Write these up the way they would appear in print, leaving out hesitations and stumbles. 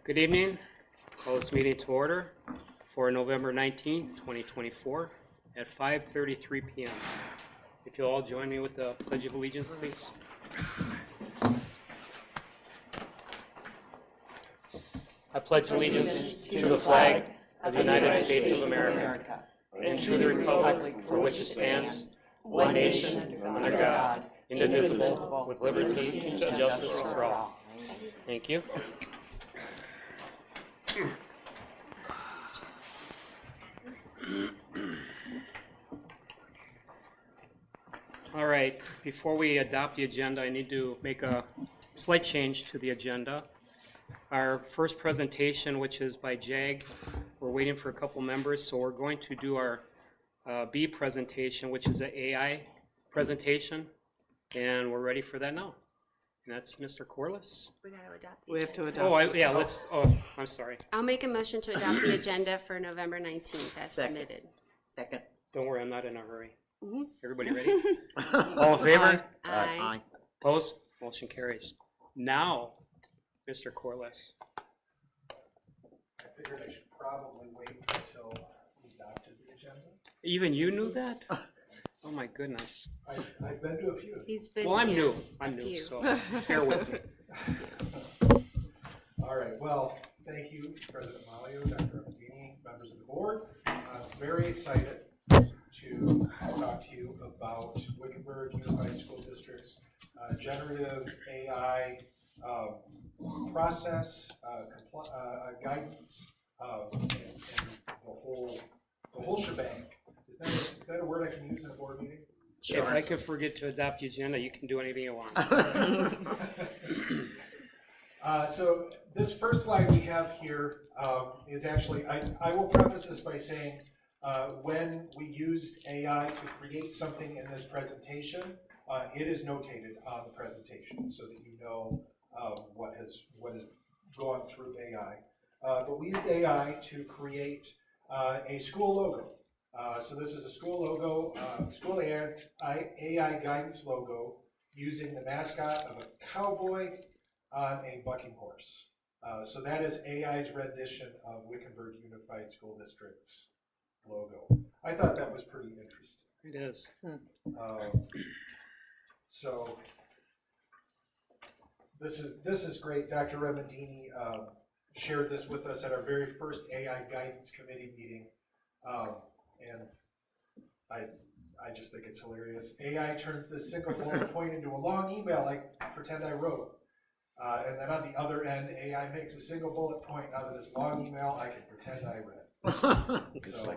Good evening. Call this meeting to order for November 19th, 2024 at 5:33 p.m. If you'll all join me with the Pledge of Allegiance, please. I pledge allegiance to the flag of the United States of America and to the republic for which it stands, one nation, under God, indivisible, with liberty and justice for all. Thank you. All right, before we adopt the agenda, I need to make a slight change to the agenda. Our first presentation, which is by JAG, we're waiting for a couple members, so we're going to do our B presentation, which is an AI presentation, and we're ready for that now. And that's Mr. Corliss. We got to adopt the We have agenda. to adopt. I'm sorry. I'll make a motion to adopt the agenda for November 19th as submitted. Second. Don't worry, I'm not in a hurry. Mhm. Everybody ready? All in favor? Aye. Opposed? Motion carries. Now, Mr. Corliss. I figured I should probably wait until we adopted the agenda. Even you knew that? Oh my goodness. I've been to a few. He's been Well, I'm here new. a I'm new, few. so bear with me. All right, well, thank you, President Malio, Dr. Amandini, members of the board. I'm very excited to talk to you about Wickenburg Unified School District's generative AI process, guidance, and the whole shebang. Is that a word I can use in a board meeting? Sure. If I could forget to adopt the agenda, you can do anything you want. So this first slide we have here is actually, I will preface this by saying when we used AI to create something in this presentation, it is notated on the presentation so that you know what has gone through AI. But we used AI to create a school logo. So this is a school logo, school AI guidance logo using the mascot of a cowboy on a bucking horse. So that is AI's rendition of Wickenburg Unified School District's logo. I thought that was pretty interesting. It is. So this is great. Dr. Remendini shared this with us at our very first AI guidance committee meeting. And I just think it's hilarious. AI turns this single bullet point into a long email I pretend I wrote. And then on the other end, AI makes a single bullet point out of this long email I can pretend I read. So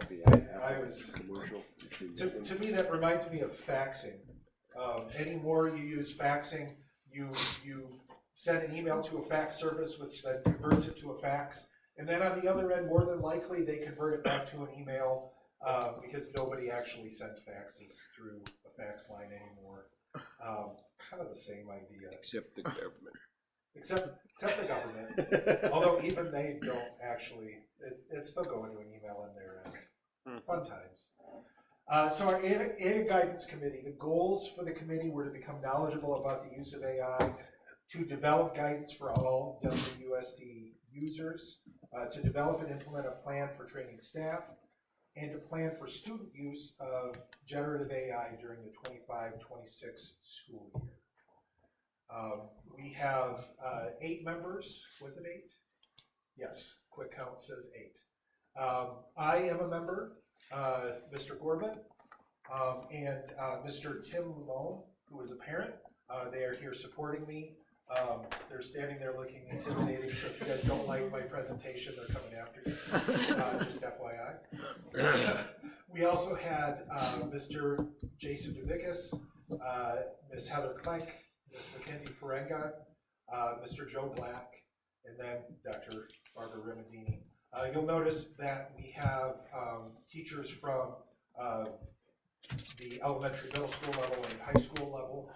I was, to me that reminds me of faxing. Anymore you use faxing, you send an email to a fax service which then converts it to a fax. And then on the other end, more than likely, they convert it back to an email because nobody actually sends faxes through a fax line anymore. Kind of the same idea. Except the government. Except the government. Although even they don't actually, it's still going to an email on their end. Fun times. So our AI Guidance Committee, the goals for the committee were to become knowledgeable about the use of AI, to develop guidance for all WUSD users, to develop and implement a plan for training staff, and to plan for student use of generative AI during the 25-26 school year. We have 8 members. Was it 8? Yes, quick count says 8. I am a member, Mr. Gorman, and Mr. Tim Malone, who is a parent. They are here supporting me. They're standing there looking intimidating, so if you guys don't like my presentation, they're coming after you, just FYI. We also had Mr. Jason Duvickas, Ms. Heather Klenk, Ms. Mackenzie Ferenga, Mr. Joe Black, and then Dr. Barbara Remendini. You'll notice that we have teachers from the elementary, middle school level, and high school level.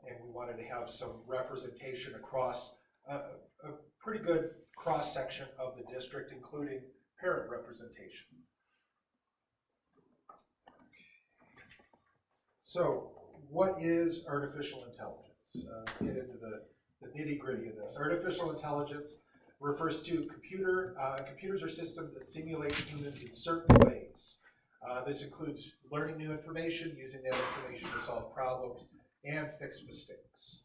And we wanted to have some representation across a pretty good cross-section of the district, including parent representation. So, what is artificial intelligence? Let's get into the nitty-gritty of this. Artificial intelligence refers to computers or systems that simulate humans in certain ways. This includes learning new information, using that information to solve problems, and fix mistakes.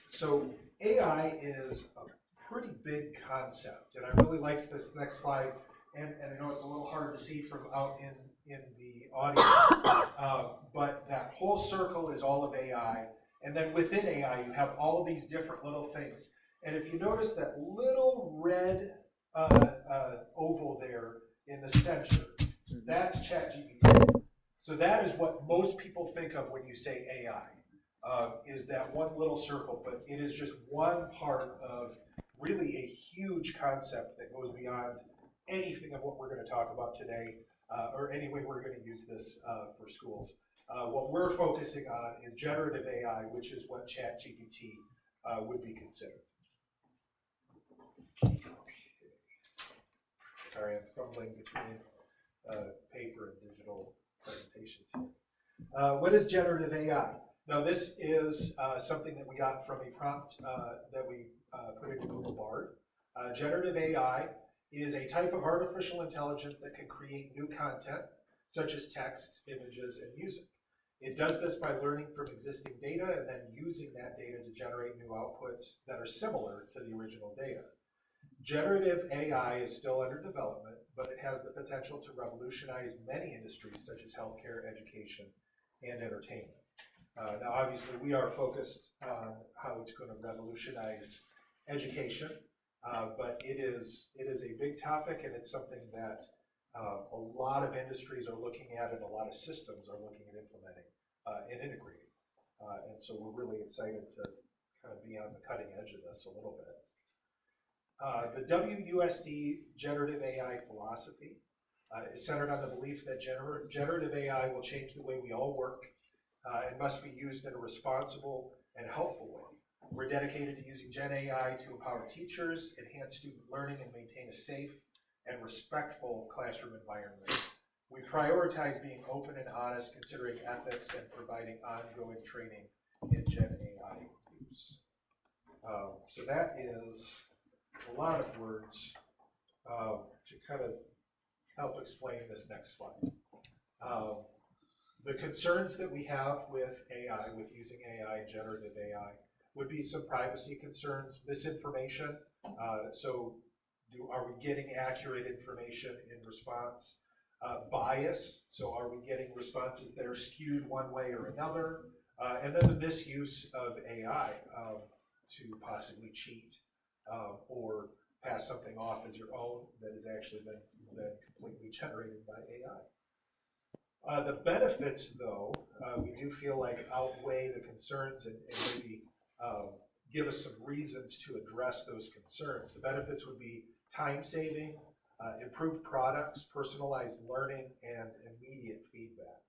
So AI is a pretty big concept, and I really like this next slide, and I know it's a little hard to see from out in the audience, but that whole circle is all of AI, and then within AI you have all of these different little things. And if you notice that little red oval there in the center, that's ChatGPT. So that is what most people think of when you say AI. Is that one little circle, but it is just one part of really a huge concept that goes beyond anything of what we're going to talk about today, or any way we're going to use this for schools. What we're focusing on is generative AI, which is what ChatGPT would be considered. Okay. Sorry, I'm fumbling between paper and digital presentations here. What is generative AI? Now, this is something that we got from a prompt that we put into Google Bard. Generative AI is a type of artificial intelligence that can create new content, such as text, images, and music. It does this by learning from existing data and then using that data to generate new outputs that are similar to the original data. Generative AI is still under development, but it has the potential to revolutionize many industries, such as healthcare, education, and entertainment. Now, obviously, we are focused on how it's going to revolutionize education, but it is a big topic, and it's something that a lot of industries are looking at, and a lot of systems are looking at implementing and integrating. And so we're really excited to kind of be on the cutting edge of this a little bit. The WUSD generative AI philosophy is centered on the belief that generative AI will change the way we all work. It must be used in a responsible and helpful way. We're dedicated to using Gen AI to empower teachers, enhance student learning, and maintain a safe and respectful classroom environment. We prioritize being open and honest, considering ethics, and providing ongoing training in Gen AI use. So that is a lot of words to kind of help explain this next slide. The concerns that we have with AI, with using AI, generative AI, would be some privacy concerns, misinformation. Are we getting accurate information in response? Bias, so are we getting responses that are skewed one way or another? And then the misuse of AI to possibly cheat or pass something off as your own that has actually been completely generated by AI. The benefits, though, we do feel like outweigh the concerns and maybe give us some reasons to address those concerns. The benefits would be time saving, improved products, personalized learning, and immediate feedback.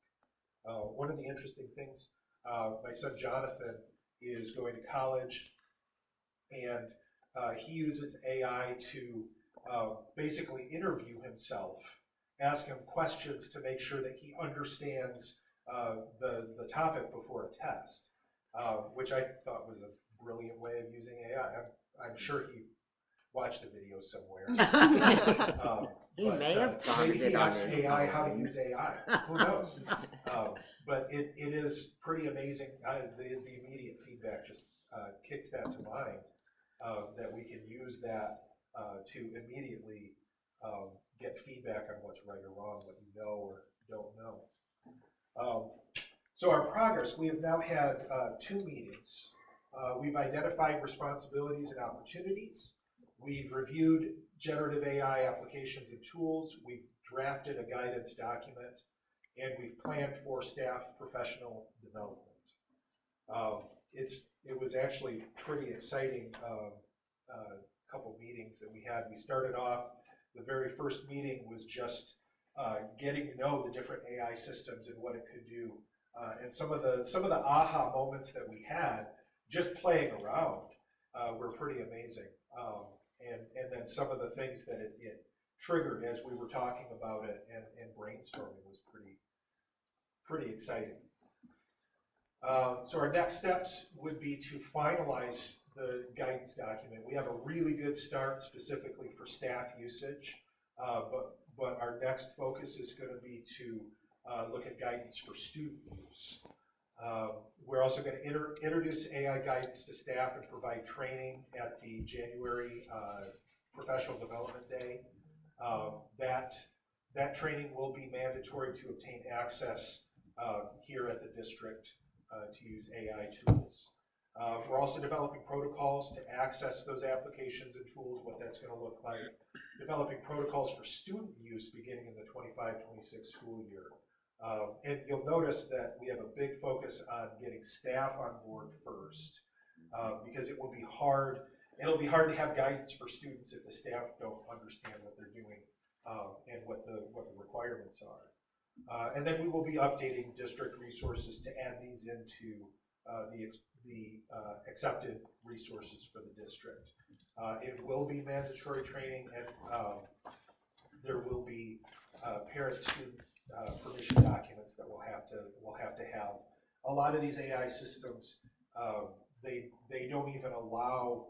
One of the interesting things, my son Jonathan is going to college, and he uses AI to basically interview himself, ask him questions to make sure that he understands the topic before a test, which I thought was a brilliant way of using AI. I'm sure he watched a video somewhere. He may have thought of maybe it he on asked his AI how to own. use AI. Who knows? But it is pretty amazing. The immediate feedback just kicks that to mind, that we can use that to immediately get feedback on what's right or wrong, what you know or don't know. So our progress, we have now had 2 meetings. We've identified responsibilities and opportunities. We've reviewed generative AI applications and tools. We've drafted a guidance document, and we've planned for staff professional development. It was actually pretty exciting couple meetings that we had. We started off, the very first meeting was just getting to know the different AI systems and what it could do. And some of the aha moments that we had just playing around were pretty amazing. And then some of the things that it triggered as we were talking about it and brainstorming was pretty exciting. So our next steps would be to finalize the guidance document. We have a really good start specifically for staff usage, but our next focus is going to be to look at guidance for student use. We're also going to introduce AI guidance to staff and provide training at the January Professional Development Day. That training will be mandatory to obtain access here at the district to use AI tools. We're also developing protocols to access those applications and tools, what that's going to look like. Developing protocols for student use beginning in the 25-26 school year. And you'll notice that we have a big focus on getting staff on board first, because it will be hard. It'll be hard to have guidance for students if the staff don't understand what they're doing and what the requirements are. And then we will be updating district resources to add these into the accepted resources for the district. It will be mandatory training, and there will be parent-student permission documents that we'll have to have. A lot of these AI systems, they don't even allow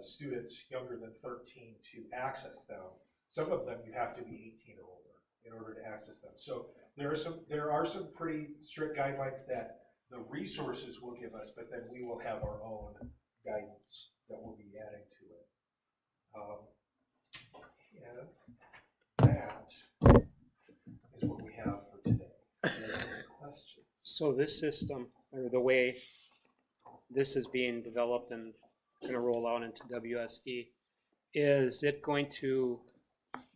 students younger than 13 to access them. Some of them you have to be 18 or older in order to access them. So there are some pretty strict guidelines that the resources will give us, but then we will have our own guidance that we'll be adding to it. And that is what we have for today. Any questions? So this system, or the way this is being developed and going to roll out into WSD, is it going to,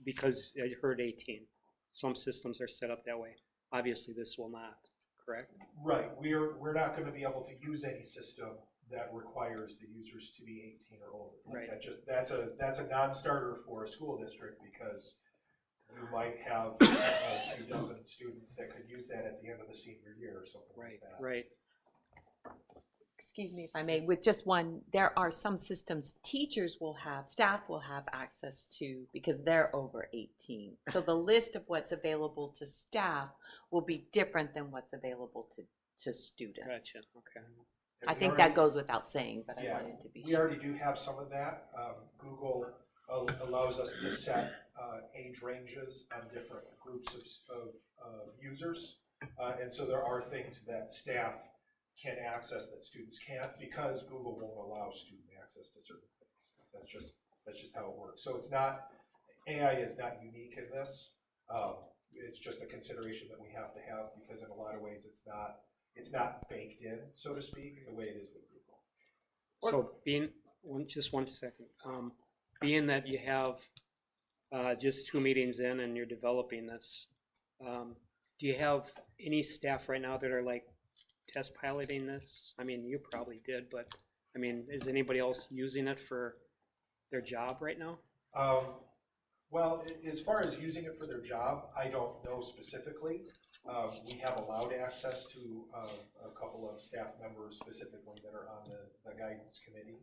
because I heard 18, some systems are set up that way. Obviously this will not, correct? Right, we're not going to be able to use any system that requires the users to be 18 or older. Right. That's a non-starter for a school district, because you might have a few dozen students that could use that at the end of the senior year or something like that. Right. Excuse me if I may, with just one, there are some systems teachers will have, staff will have access to because they're over 18. So the list of what's available to staff will be different than what's available to students. Gotcha. Okay. And I we think already- that goes without saying, but I Yeah, wanted to be we sure. already do have some of that. Google allows us to set age ranges on different groups of users. And so there are things that staff can access that students can't, because Google won't allow student access to certain things. That's just how it works. So it's not, AI is not unique in this. It's just a consideration that we have to have, because in a lot of ways it's not baked in, so to speak, the way it is with Google. So just one second, being that you have just 2 meetings in and you're developing this, do you have any staff right now that are like test piloting this? I mean, you probably did, but I mean, is anybody else using it for their job right now? Well, as far as using it for their job, I don't know specifically. We have allowed access to a couple of staff members specifically that are on the guidance committee.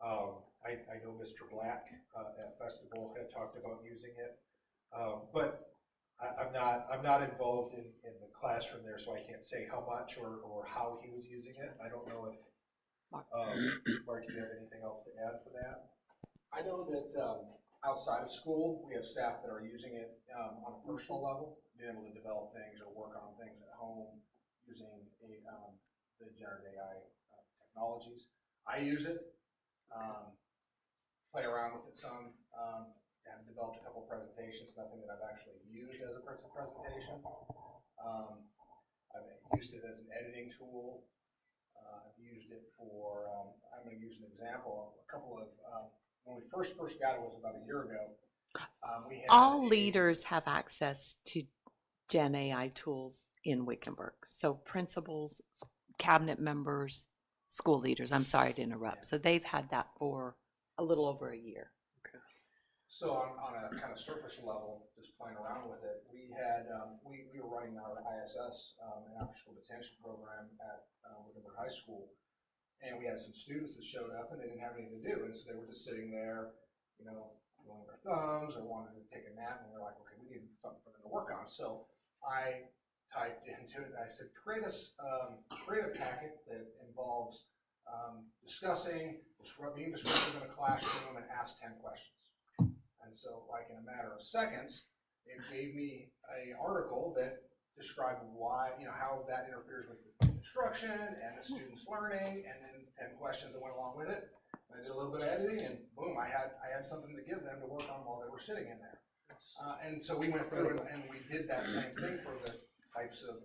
I know Mr. Black at Festival had talked about using it, but I'm not involved in the classroom there, so I can't say how much or how he was using it. I don't know if Mark, do you have anything else to add for that? I know that outside of school, we have staff that are using it on a personal level, being able to develop things or work on things at home using the generative AI technologies. I use it, play around with it some. I've developed a couple presentations, nothing that I've actually used as a presentation. I've used it as an editing tool. I've used it for, I'm going to use an example. A couple of, when we first got it was about a year ago. We had All leaders have access to Gen AI tools in Wickenburg. So principals, cabinet members, school leaders, I'm sorry to interrupt. So they've had that for a little over a year. So on a kind of surface level, just playing around with it, we had we were running our ISS, an after-school detention program at Wickenburg High School, and we had some students that showed up and they didn't have anything to do, and so they were just sitting there, you know, twiddling their thumbs or wanted to take a nap, and we were like, okay, we need something for them to work on. So I typed into it and I said, create a packet that involves discussing, being disruptive in a classroom, and ask 10 questions. And so, like in a matter of seconds, it gave me an article that described why, how that interferes with the instruction and the students' learning, and then 10 questions that went along with it. And I did a little bit of editing, and boom, I had something to give them to work on while they were sitting in there. And so we went through and we did that same thing for the types of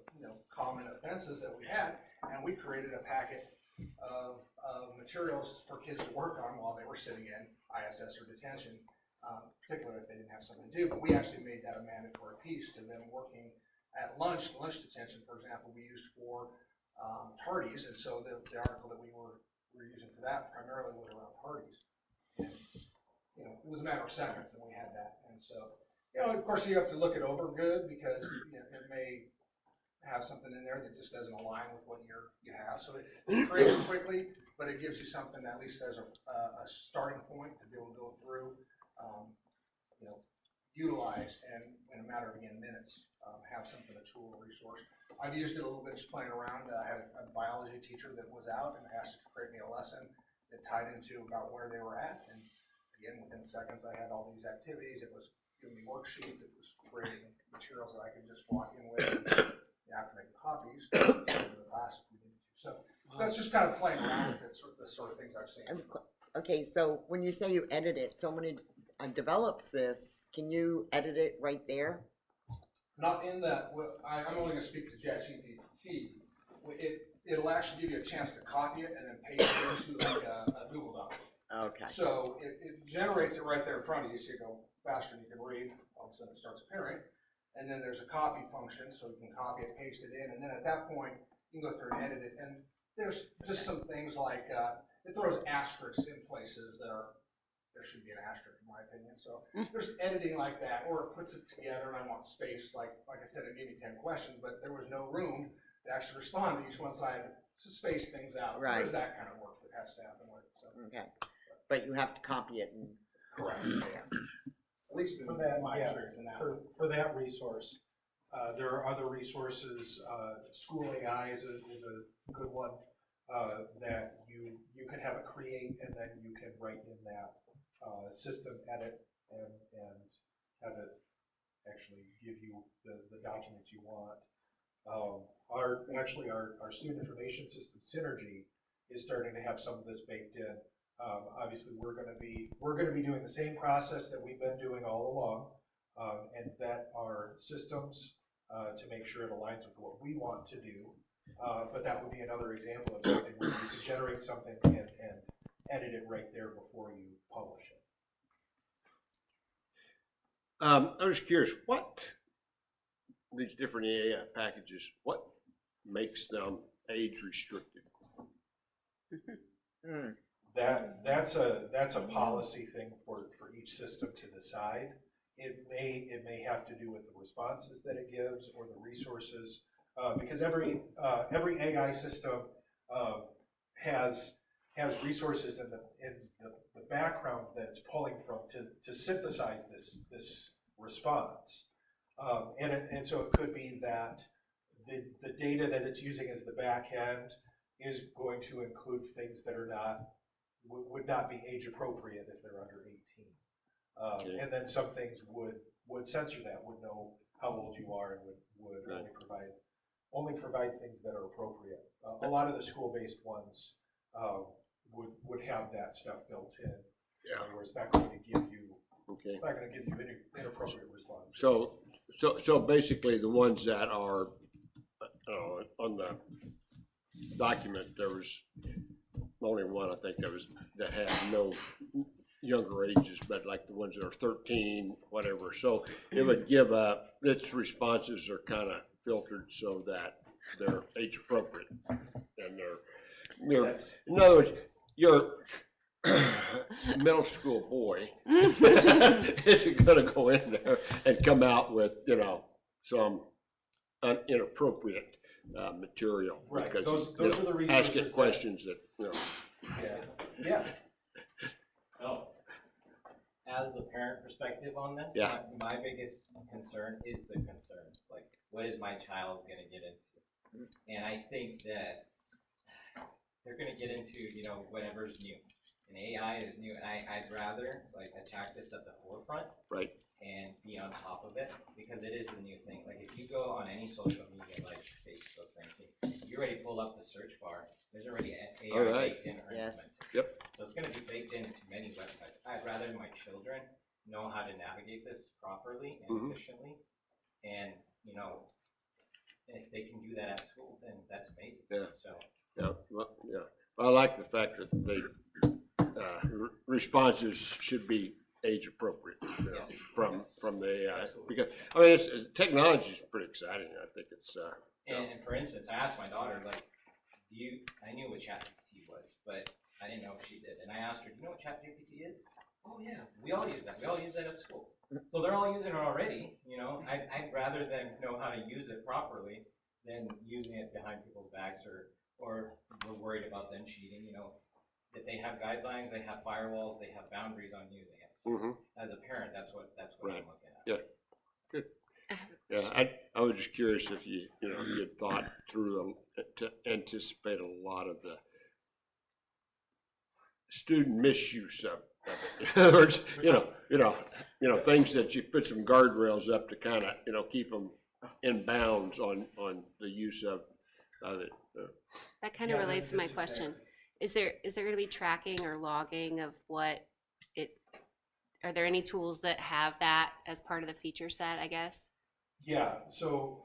common offenses that we had, and we created a packet of materials for kids to work on while they were sitting in ISS or detention, particularly if they didn't have something to do. But we actually made that a mandatory piece to them working at lunch detention, for example, we used for tardies, and so the article that we were using for that primarily was around tardies. And, it was a matter of seconds, and we had that. And so, of course, you have to look it over good because it may have something in there that just doesn't align with what you have. So it creates it quickly, but it gives you something at least as a starting point to be able to go through, utilize, and in a matter of, again, minutes, have something, a tool, a resource. I've used it a little bit just playing around. I had a biology teacher that was out and asked to create me a lesson that tied into about where they were at. And again, within seconds, I had all these activities. It was giving me worksheets. It was creating materials that I could just walk in with. You have to make copies for the class if we needed to. So that's just kind of playing around with it, the sort of things I've seen. Okay, so when you say you edit it, someone develops this, can you edit it right there? Not in that, I'm only going to speak to ChatGPT. It'll actually give you a chance to copy it and then paste it into like a Google Doc. Okay. So it generates it right there in front of you, so you go faster than you can read. All of a sudden it starts appearing. And then there's a copy function, so you can copy it, paste it in, and then at that point, you can go through and edit it. And there's just some things like, it throws asterisks in places that there should be an asterisk in my opinion. So there's editing like that, or it puts it together and I want space, like I said, it gave me 10 questions, but there was no room to actually respond to each one, so I had to space things out. Right. There's that kind of work that has to happen with it. So. Okay, but you have to copy it and. Correct. Yeah. At least in For that, my yeah, experience in that. for that resource, there are other resources. School AI is a good one that you can have it create, and then you can write in that system edit and have it actually give you the documents you want. Our student information system Synergy is starting to have some of this baked in. Obviously, we're going to be doing the same process that we've been doing all along, and vet our systems to make sure it aligns with what we want to do. But that would be another example of something where you could generate something and edit it right there before you publish it. I was curious, what these different AI packages, what makes them age restricted? That's a policy thing for each system to decide. It may have to do with the responses that it gives or the resources, because every AI system has resources in the background that it's pulling from to synthesize this response, and so it could be that the data that it's using as the back end is going to include things that would not be age appropriate if they're under 18. Okay. And then some things would censor that, would know how old you are, and would Right. only provide things that are appropriate. A lot of the school-based ones would have that stuff built in. Yeah. Where it's not going to give you Okay. inappropriate responses. So basically the ones that are on the document, there was only one I think that had no younger ages, but like the ones that are 13, whatever. So it would give its responses are kind of filtered so that they're age appropriate, and they're in other words, your middle school boy isn't going to go in there and come out with some inappropriate material, Right. because Those are the resources ask it questions that Yeah. Oh, as the parent perspective on this, Yeah. my biggest concern is the concerns. Like, what is my child going to get into? And I think that they're gonna get into, you know, whatever's new. And AI is new, and I'd rather like attack this at the forefront Right. and be on top of it, because it is the new thing. Like if you go on any social media like Facebook or anything, you already pull up the search bar, there's already AI All right. baked in or Yes. implemented. Yep. So it's gonna be baked into many websites. I'd rather my children know how to navigate this properly and Mhm. efficiently. And, you know, if they can do that at school, then that's amazing. Yeah. So, Yeah, well, yeah. I like the fact that they, responses should be age appropriate, you know, Yes. from the AI. Absolutely. Because, I mean, technology is pretty exciting. I think it's, and for instance, I asked my daughter, like, I knew what ChatGPT was, but I didn't know if she did. And I asked her, do you know what ChatGPT is? Oh yeah, we all use that. We all use that at school. So they're all using it already, you know. I'd rather them know how to use it properly than using it behind people's backs, or we're worried about them cheating, you know. If they have guidelines, they have firewalls, they have boundaries on using it. So mhm. as a parent, that's what Right. I'm looking at. Yeah. Good. Yeah, I was just curious if you had thought through to anticipate a lot of the student misuse of it. In other words, things that you put some guardrails up to kind of, keep them in bounds on the use of it. That kind of Yeah, relates to my that's question. exactly- Is there going to be tracking or logging of what it, are there any tools that have that as part of the feature set, I guess? Yeah, so,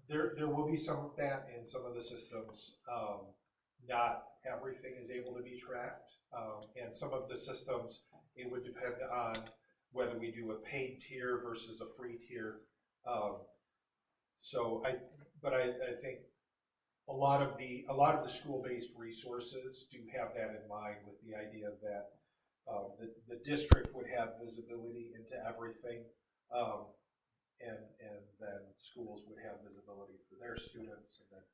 there will be some of that in some of the systems. Not everything is able to be tracked. And some of the systems, it would depend on whether we do a paid tier versus a free tier. But I think a lot of the school-based resources do have that in mind, with the idea that the district would have visibility into everything. And then schools would have visibility for their students, and then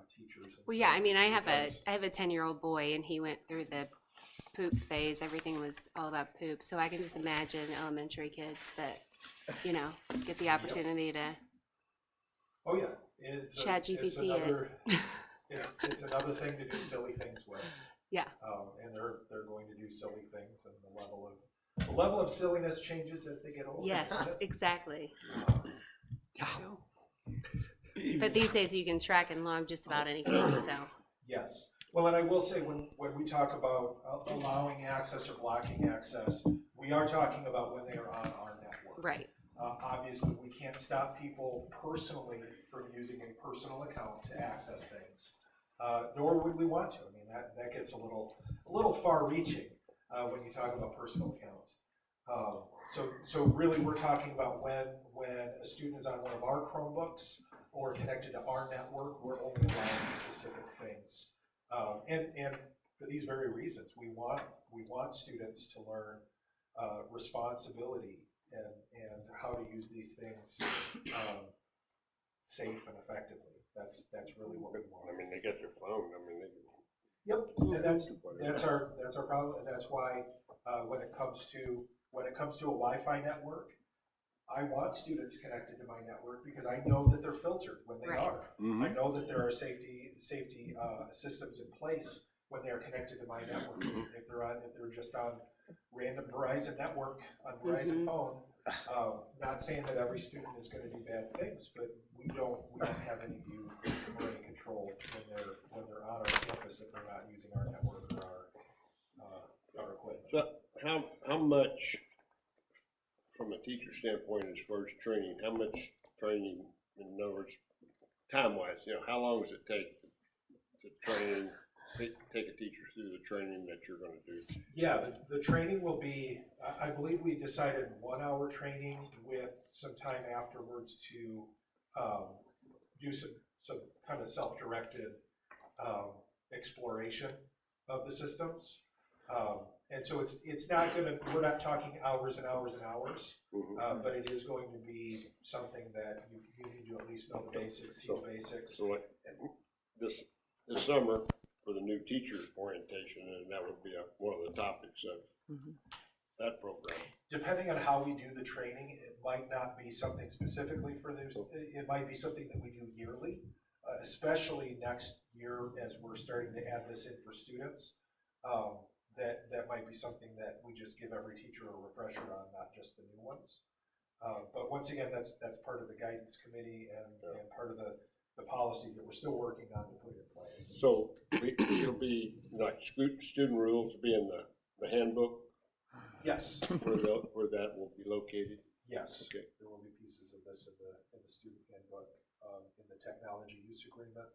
teachers. And Well, yeah, so I mean, I have because- a 10-year-old boy, and he went through the poop phase. Everything was all about poop. So I can just imagine elementary kids that, get the opportunity to Oh, yeah, it's ChatGPT another, it's another thing to do silly things with. Yeah. And they're going to do silly things, and the level of silliness changes as they get older. Yes, doesn't it? exactly. Yeah. But these days you can track and log just about anything, so. Yes. Well, and I will say, when we talk about allowing access or blocking access, we are talking about when they are on our network. Right. Obviously, we can't stop people personally from using a personal account to access things, nor would we want to. I mean, that gets a little far-reaching when you talk about personal accounts. So really, we're talking about when a student is on one of our Chromebooks or connected to our network, we're only allowing specific things. And for these very reasons, we want students to learn responsibility and how to use these things safe and effectively. That's really what we want. I mean, they get their phone. I mean, Yep, and that's our problem, and that's why when it comes to a Wi-Fi network, I want students connected to my network because I know that they're filtered when they Right. are. Mhm. I know that there are safety systems in place when they are connected to my network. If they're just on random Verizon network on Verizon phone, not saying that every student is going to do bad things, but we don't have any view or any control when they're on our campus if they're not using our network or our equipment. So how much, from a teacher standpoint, as far as training, how much training, in other words, time-wise, how long does it take to take a teacher through the training that you're gonna do? Yeah, the training will be, I believe we decided 1 hour training with some time afterwards to do some kind of self-directed exploration of the systems. And so it's not we're not talking hours and hours and hours, but it is going to be something that you need to at least know the basics, see the basics. So like this summer, for the new teacher orientation, and that would be one of the topics of that program. Depending on how we do the training, it might not be something specifically for this. It might be something that we do yearly, especially next year as we're starting to add this in for students. That might be something that we just give every teacher a refresher on, not just the new ones. But once again, that's part of the guidance committee and part of the policies that we're still working on to put in place. So it'll be like student rules will be in the handbook Yes, where that will be located. yes. Okay. There will be pieces of this in the student handbook, in the technology use agreement,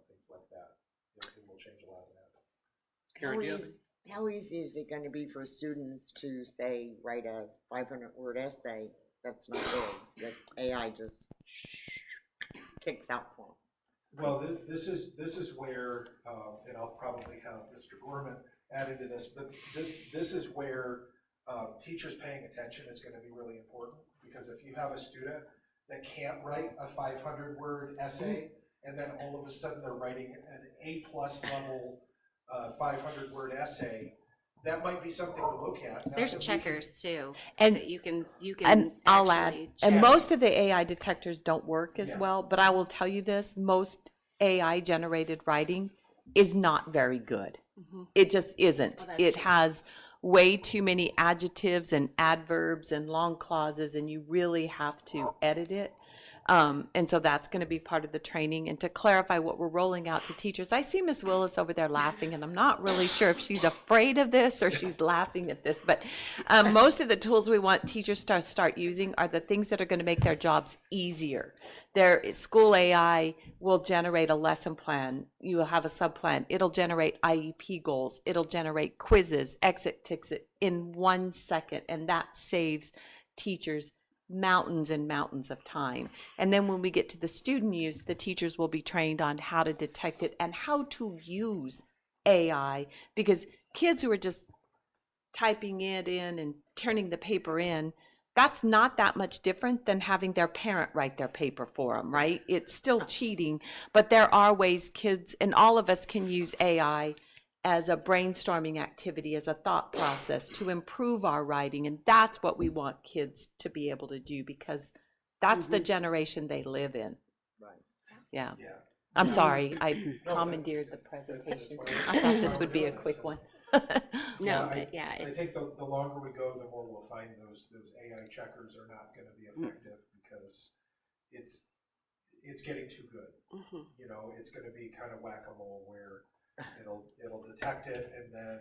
things like that. It will change a lot of that. Karen, do you have? How easy is it gonna be for students to say, write a 500-word essay that's not theirs, that AI just kicks out for them? Well, this is where, and I'll probably have Mr. Gorman add into this, but this is where teachers paying attention is going to be really important, because if you have a student that can't write a 500-word essay, and then all of a sudden they're writing an A+ level 500-word essay, that might be something to look at. Not There's that we can- checkers too, And- that you can And I'll add, actually and check. most of the AI detectors don't work as Yeah. well, but I will tell you this, most AI generated writing is not very good. Mhm. It just isn't. Oh, that's It true. has way too many adjectives and adverbs and long clauses, and you really have to edit it. And so that's going to be part of the training. And to clarify what we're rolling out to teachers, I see Miss Willis over there laughing, and I'm not really sure if she's afraid of this or she's laughing at this. But most of the tools we want teachers to start using are the things that are going to make their jobs easier. Their school AI will generate a lesson plan. You will have a subplan. It'll generate IEP goals. It'll generate quizzes, exit tickets in 1 second, and that saves teachers mountains and mountains of time. And then when we get to the student use, the teachers will be trained on how to detect it and how to use AI, because kids who are just typing it in and turning the paper in, that's not that much different than having their parent write their paper for them, right? It's still cheating, but there are ways kids, and all of us can use AI as a brainstorming activity, as a thought process to improve our writing. And that's what we want kids to be able to do, because that's the generation they live in. Right. Yeah. Yeah. I'm sorry, I No, commandeered the that's presentation. why I thought this we're would be a doing this. quick one. No, I- but yeah, I it's, think the longer we go, the more we'll find those AI checkers are not gonna be effective, because it's getting too good. mhm. You know, it's gonna be kind of whack-a-mole where it'll detect it, and then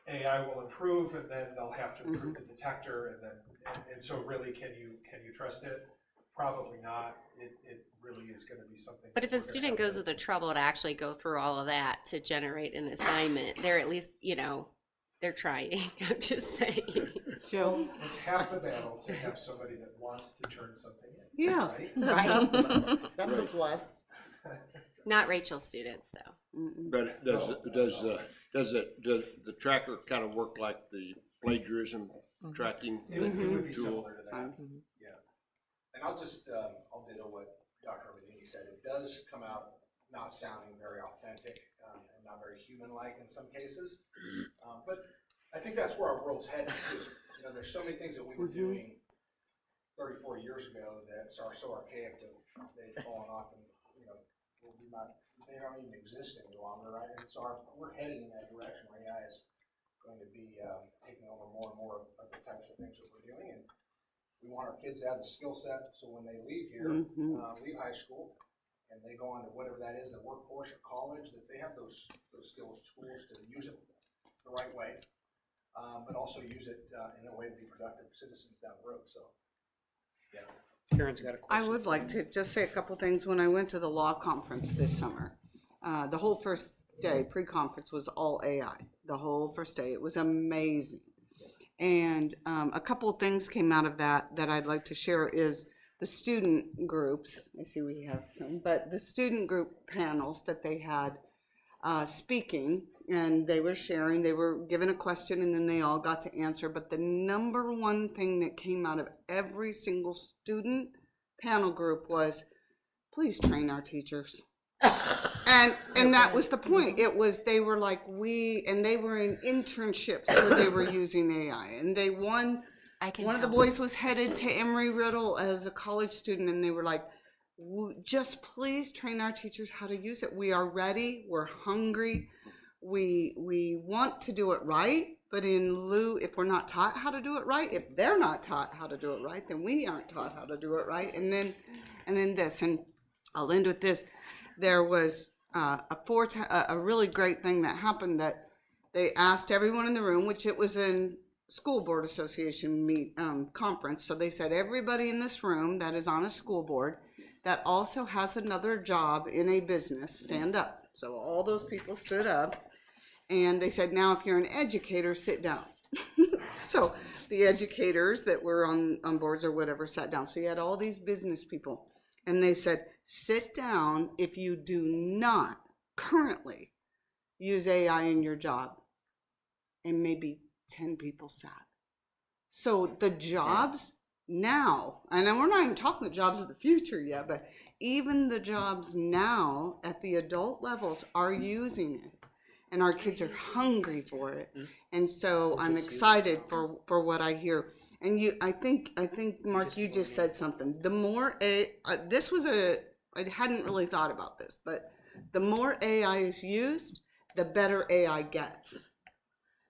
AI will improve, and then they'll have to improve the detector, and then, and so really, can you trust it? Probably not. It really is gonna be something. But if that a we're gonna student have goes to- to the trouble to actually go through all of that to generate an assignment, they're at least, they're trying. I'm just saying. Jill? It's half the battle to have somebody that wants to turn something in. Yeah. Right? Right. That's a Right. plus. Not Rachel's students, though. Mm-mm. But does the tracker kind of work like the plagiarism tracking It would be tool? similar to that. And I'll just, I'll ditto what Dr. Medini said. It does come out not sounding very authentic and not very human-like in some cases. But I think that's where our world's headed too. You know, there's so many things that we were doing 34 years ago that are so archaic that they've fallen off and, they don't even exist any longer, right? And so we're heading in that direction where AI is going to be taking over more and more of the types of things that we're doing. And we want our kids to have the skill set, so when they leave here, leave high school, and they go on to whatever that is, the workforce or college, that they have those skills, tools to use it the right way, but also use it in a way to be productive citizens down the road. So, yeah. Karen's got a question. I would like to just say a couple things. When I went to the law conference this summer, the whole first day, pre-conference, was all AI. The whole first day. It was amazing. And a couple of things came out of that I'd like to share is the student groups. I see we have some, but the student group panels that they had speaking, and they were sharing, they were given a question, and then they all got to answer. But the number one thing that came out of every single student panel group was, please train our teachers. And that was the point. It was, they were like, and they were in internships where they were using AI, and one of the boys was headed to Emory-Riddle as a college student, and they were like, just please train our teachers how to use it. We are ready. We're hungry. We want to do it right, but in lieu, if we're not taught how to do it right, if they're not taught how to do it right, then we aren't taught how to do it right. And then this, and I'll end with this. There was a really great thing that happened, that they asked everyone in the room, which it was in school board association conference. So they said, everybody in this room that is on a school board that also has another job in a business, stand up. So all those people stood up, and they said, now if you're an educator, sit down. So the educators that were on boards or whatever sat down. So you had all these business people, and they said, sit down if you do not currently use AI in your job. And maybe 10 people sat. So the jobs now, and we're not even talking the jobs of the future yet, but even the jobs now at the adult levels are using it, and our kids are hungry for it. And so I'm excited for what I hear. And I think Mark, you just said something. The more I hadn't really thought about this, but the more AI is used, the better AI gets.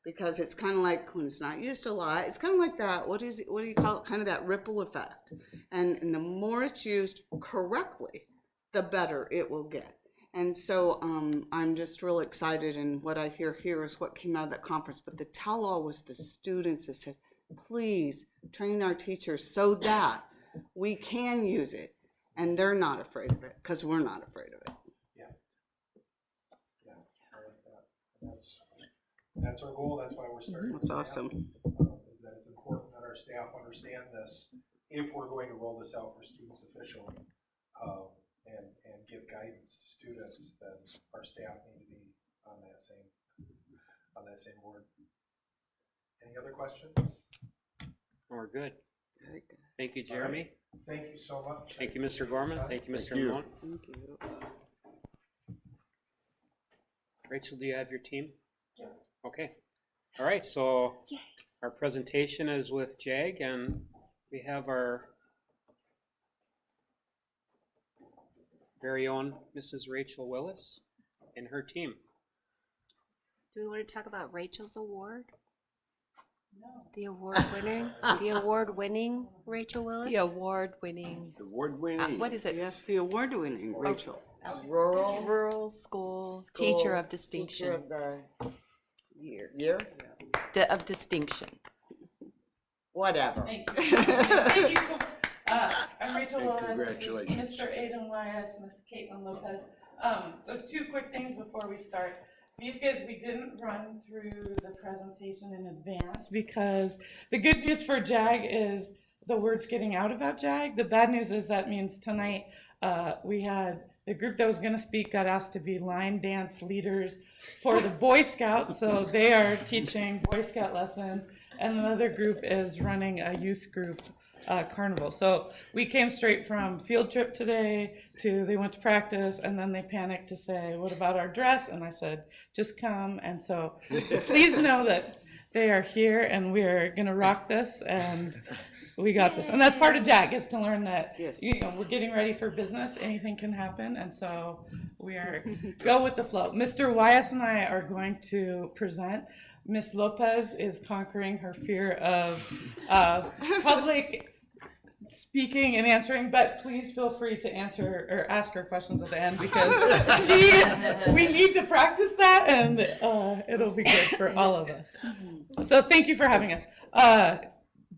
Because it's kind of like, when it's not used a lot, it's kind of like that, what do you call it, kind of that ripple effect. And the more it's used correctly, the better it will get. And so I'm just real excited, and what I hear here is what came out of that conference. But the tell-all was the students that said, please train our teachers so that we can use it, and they're not afraid of it, because we're not afraid of it. Yeah, I like that. That's our goal. That's why we're starting. That's awesome. Is that it's important that our staff understand this if we're going to roll this out for students officially, and give guidance to students. Then our staff need to be on that same board. Any other questions? We're good. Thank you, Jeremy. Thank you so much. Thank you, Mr. Gorman. Thank you, Mr. Thank you. Malone. Thank you. Rachel, do you have your team? Yeah. Okay. All right, so Yay. our presentation is with JAG, and we have our very own Mrs. Rachel Willis and her team. Do we want to talk about Rachel's award? No. The award-winning Rachel Willis? The award-winning, Award-winning. what is it? Yes, the award-winning Rachel. Rural schools, teacher of distinction. Teacher of the year? Of distinction. Whatever. Thank you. Thank you. I'm Rachel And Willis. congratulations. This is Mr. Aiden Wyas, Ms. Caitlin Lopez. So 2 quick things before we start. These guys, we didn't run through the presentation in advance because the good news for JAG is the word's getting out about JAG. The bad news is that means tonight we had the group that was going to speak got asked to be line dance leaders for the Boy Scouts. So they are teaching Boy Scout lessons, and another group is running a youth group carnival. So we came straight from field trip today to they went to practice, and then they panicked to say, what about our dress? And I said, just come. And so please know that they are here, and we're going to rock this, and we got this. And that's part of JAG, is to learn that, Yes. you know, we're getting ready for business. Anything can happen. And so we are go with the flow. Mr. Wyas and I are going to present. Miss Lopez is conquering her fear of public speaking and answering, but please feel free to answer or ask her questions at the end, because we need to practice that, and it'll be good for all of us. So thank you for having us.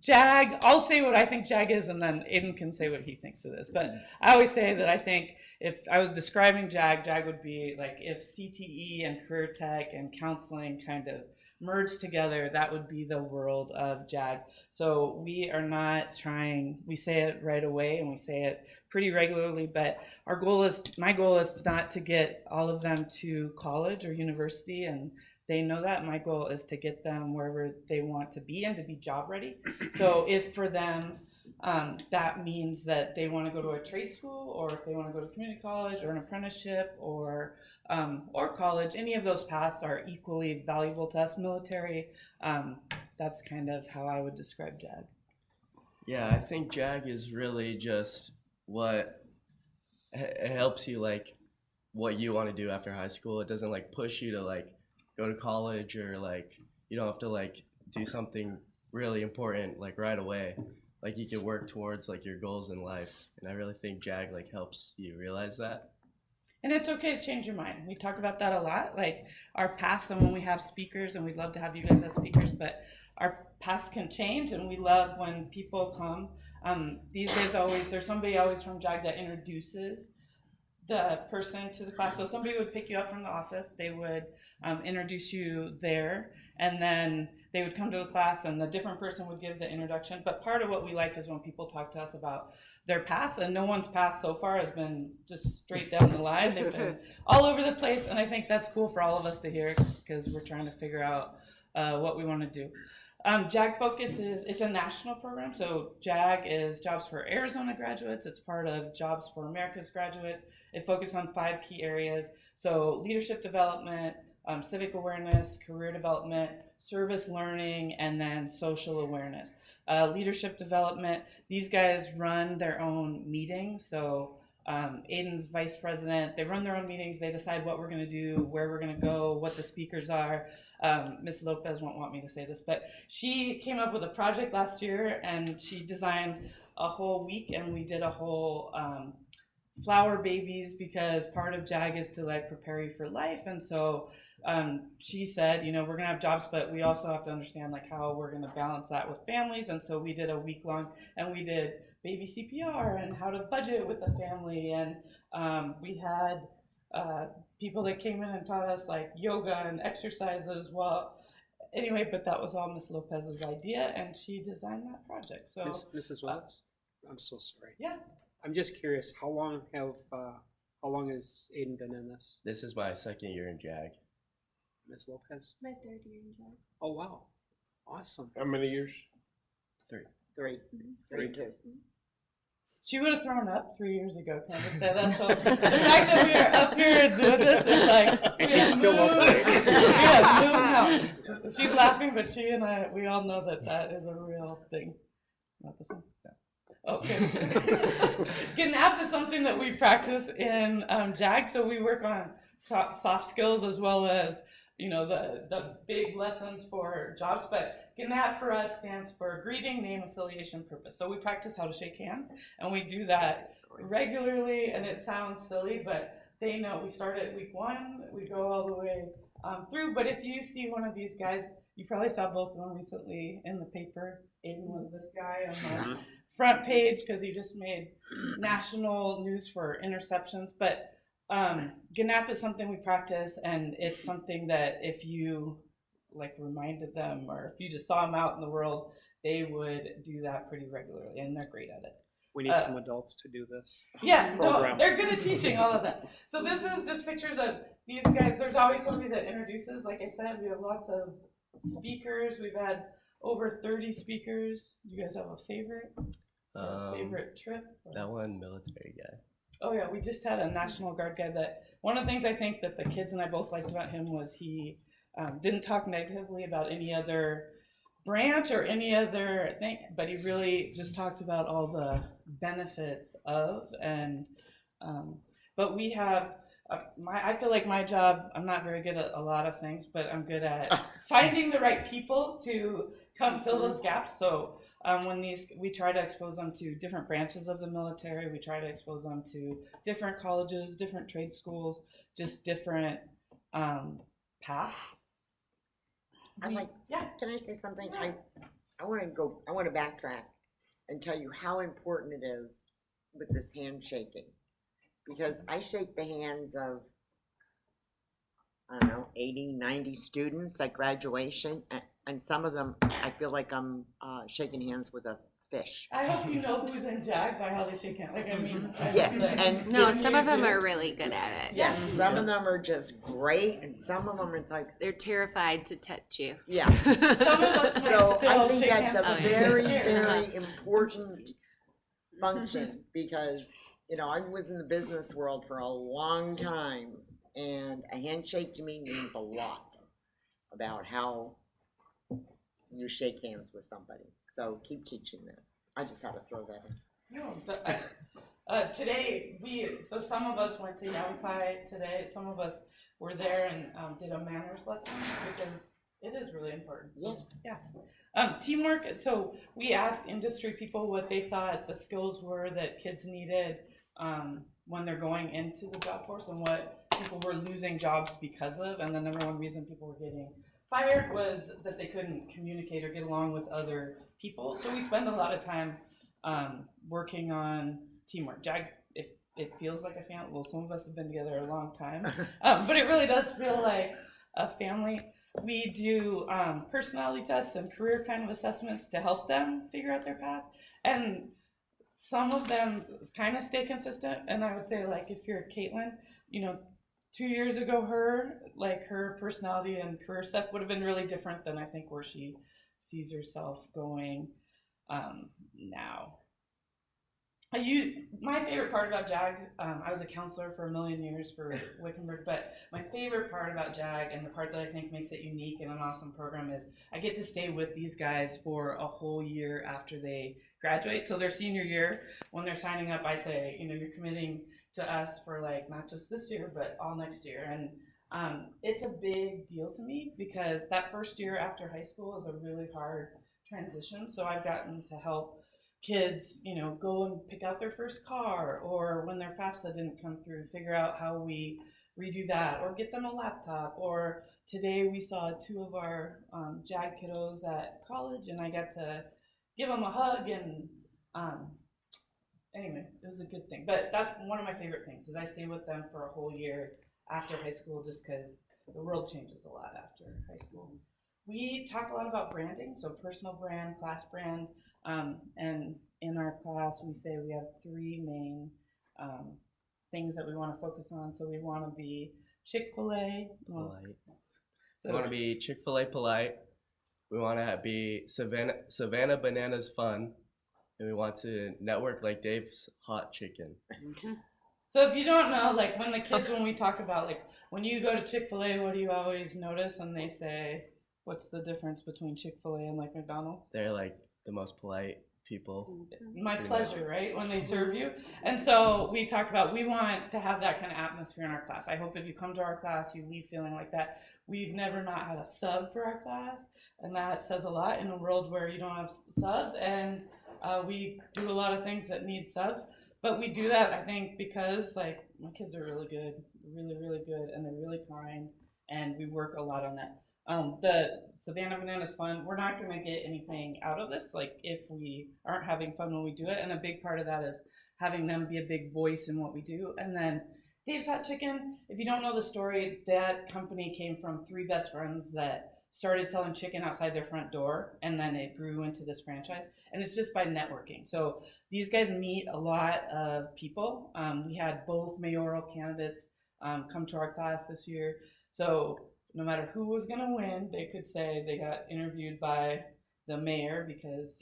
JAG, I'll say what I think JAG is, and then Aiden can say what he thinks it is. But I always say that I think if I was describing JAG, JAG would be like if CTE and career tech and counseling kind of merged together, that would be the world of JAG. So we are not trying, we say it right away and we say it pretty regularly, but my goal is not to get all of them to college or university, and they know that. My goal is to get them wherever they want to be and to be job ready. So if for them, that means that they want to go to a trade school, or if they want to go to community college or an apprenticeship or college, any of those paths are equally valuable to us. Military, that's kind of how I would describe JAG. Yeah, I think JAG is really just what it helps you like what you want to do after high school. It doesn't like push you to like go to college or like you don't have to like do something really important like right away. Like you can work towards like your goals in life, and I really think JAG like helps you realize that. And it's okay to change your mind. We talk about that a lot, like our past and when we have speakers, and we'd love to have you guys as speakers, but our past can change, and we love when people come. These days there's somebody always from JAG that introduces the person to the class. So somebody would pick you up from the office, they would introduce you there, and then they would come to the class and the different person would give the introduction. But part of what we like is when people talk to us about their past, and no one's path so far has been just straight down the line. They've been all over the place, and I think that's cool for all of us to hear because we're trying to figure out what we want to do. JAG Focus it's a national program, so JAG is Jobs for Arizona graduates. It's part of Jobs for America's graduates. It focuses on 5 key areas, so leadership development, civic awareness, career development, service learning, and then social awareness. Leadership development, these guys run their own meetings, so Aiden's vice president, they run their own meetings, they decide what we're going to do, where we're going to go, what the speakers are. Ms. Lopez won't want me to say this, but she came up with a project last year and she designed a whole week, and we did a whole flower babies, because part of JAG is to like prepare you for life. And so she said, you know, we're gonna have jobs, but we also have to understand like how we're gonna balance that with families. And so we did a week long, and we did baby CPR and how to budget with the family. And we had people that came in and taught us like yoga and exercises. Well, anyway, but that was all Miss Lopez's idea, and she designed that project. So Mrs. Wells, I'm so sorry. yeah. I'm just curious, how long has Aiden been in this? This is my 2nd year in JAG. Ms. Lopez? My 3rd year in JAG. Oh, wow. Awesome. How many years? 3. 3, 2. She would have thrown up 3 years ago, can I just say that? So the fact that we are up here and doing this is like, And she's still up there. yeah, moving mountains. She's laughing, but she and I, we all know that that is a real thing. Not this one? No. Okay. GNAP is something that we practice in JAG, so we work on soft skills as well as, you know, the big lessons for jobs. But GNAP for us stands for greeting, name, affiliation, purpose. So we practice how to shake hands, and we do that regularly, and it sounds silly, but they know we start at week 1, we go all the way through. But if you see one of these guys, you probably saw both of them recently in the paper. Aiden was this guy on the front page because he just made national news for interceptions. But GNAP is something we practice, and it's something that if you like reminded them, or if you just saw them out in the world, they would do that pretty regularly, and they're great at it. We need some adults to do this. Yeah, no, program. they're good at teaching all of that. So this is just pictures of these guys. There's always somebody that introduces. Like I said, we have lots of speakers. We've had over 30 speakers. Do you guys have a favorite? Favorite trip? That one military guy. Oh yeah, we just had a National Guard guy that, one of the things I think that the kids and I both liked about him was he didn't talk negatively about any other branch or any other thing, but he really just talked about all the benefits of, and but we have I feel like my job, I'm not very good at a lot of things, but I'm good at finding the right people to come fill those gaps. So we try to expose them to different branches of the military, we try to expose them to different colleges, different trade schools, just different paths. Yeah, can I say something? Yeah. I want to backtrack and tell you how important it is with this handshaking. Because I shake the hands of, I don't know, 80, 90 students at graduation, and some of them, I feel like I'm shaking hands with a fish. I hope you know who's in JAG by how they shake hands. Like, I mean, Yes, like, and No, some of them are really good at it. yes, some of them are just great, and some of them it's like, They're terrified to touch you. yeah. Some of us So might I still think shake that's hands. a Oh, yeah. very, Yeah. very important function, because, you know, I was in the business world for a long time, and a handshake to me means a lot about how you shake hands with somebody. So keep teaching that. I just had to throw that in. No, but today, so some of us went to Yavapai today, some of us were there and did a manners lesson because it is really important. Yes. Yeah. Teamwork, so we asked industry people what they thought the skills were that kids needed when they're going into the job force and what people were losing jobs because of, and the number one reason people were getting fired was that they couldn't communicate or get along with other people. So we spend a lot of time working on teamwork. Jag, if it feels like a family, well, some of us have been together a long time, but it really does feel like a family. We do personality tests and career kind of assessments to help them figure out their path. And some of them kind of stay consistent. And I would say, like, if you're Caitlin, 2 years ago, her personality and career stuff would have been really different than I think where she sees herself going now. My favorite part about JAG, I was a counselor for a million years for Wickenburg, but my favorite part about JAG and the part that I think makes it unique and an awesome program is I get to stay with these guys for a whole year after they graduate. So their senior year, when they're signing up, I say, you're committing to us for like not just this year, but all next year. And it's a big deal to me because that first year after high school is a really hard transition. So I've gotten to help kids, go and pick out their first car, or when their FAFSA didn't come through, figure out how we redo that, or get them a laptop. Or today we saw 2 of our JAG kiddos at college, and I got to give them a hug, and anyway, it was a good thing. But that's one of my favorite things, is I stay with them for a whole year after high school, just because the world changes a lot after high school. We talk a lot about branding, so personal brand, class brand, and in our class we say we have 3 main things that we want to focus on. So we want to be Chick-fil-A. Polite. We want to be Chick-fil-A polite. We want to be Savannah Bananas fun. And we want to network like Dave's Hot Chicken. So if you don't know, like when we talk about like when you go to Chick-fil-A, what do you always notice? And they say, what's the difference between Chick-fil-A and like McDonald's? They're like the most polite people. My pleasure, right? When they serve you. And so we talked about, we want to have that kind of atmosphere in our class. I hope if you come to our class, you leave feeling like that. We've never not had a sub for our class. And that says a lot in a world where you don't have subs. And we do a lot of things that need subs. But we do that, I think, because like my kids are really good, really, really good, and they're really kind. And we work a lot on that. The Savannah Bananas fun, we're not going to get anything out of this, like if we aren't having fun when we do it. And a big part of that is having them be a big voice in what we do. And then Dave's Hot Chicken, if you don't know the story, that company came from 3 best friends that started selling chicken outside their front door, and then it grew into this franchise. And it's just by networking. So these guys meet a lot of people. We had both mayoral candidates come to our class this year. So no matter who was going to win, they could say they got interviewed by the mayor because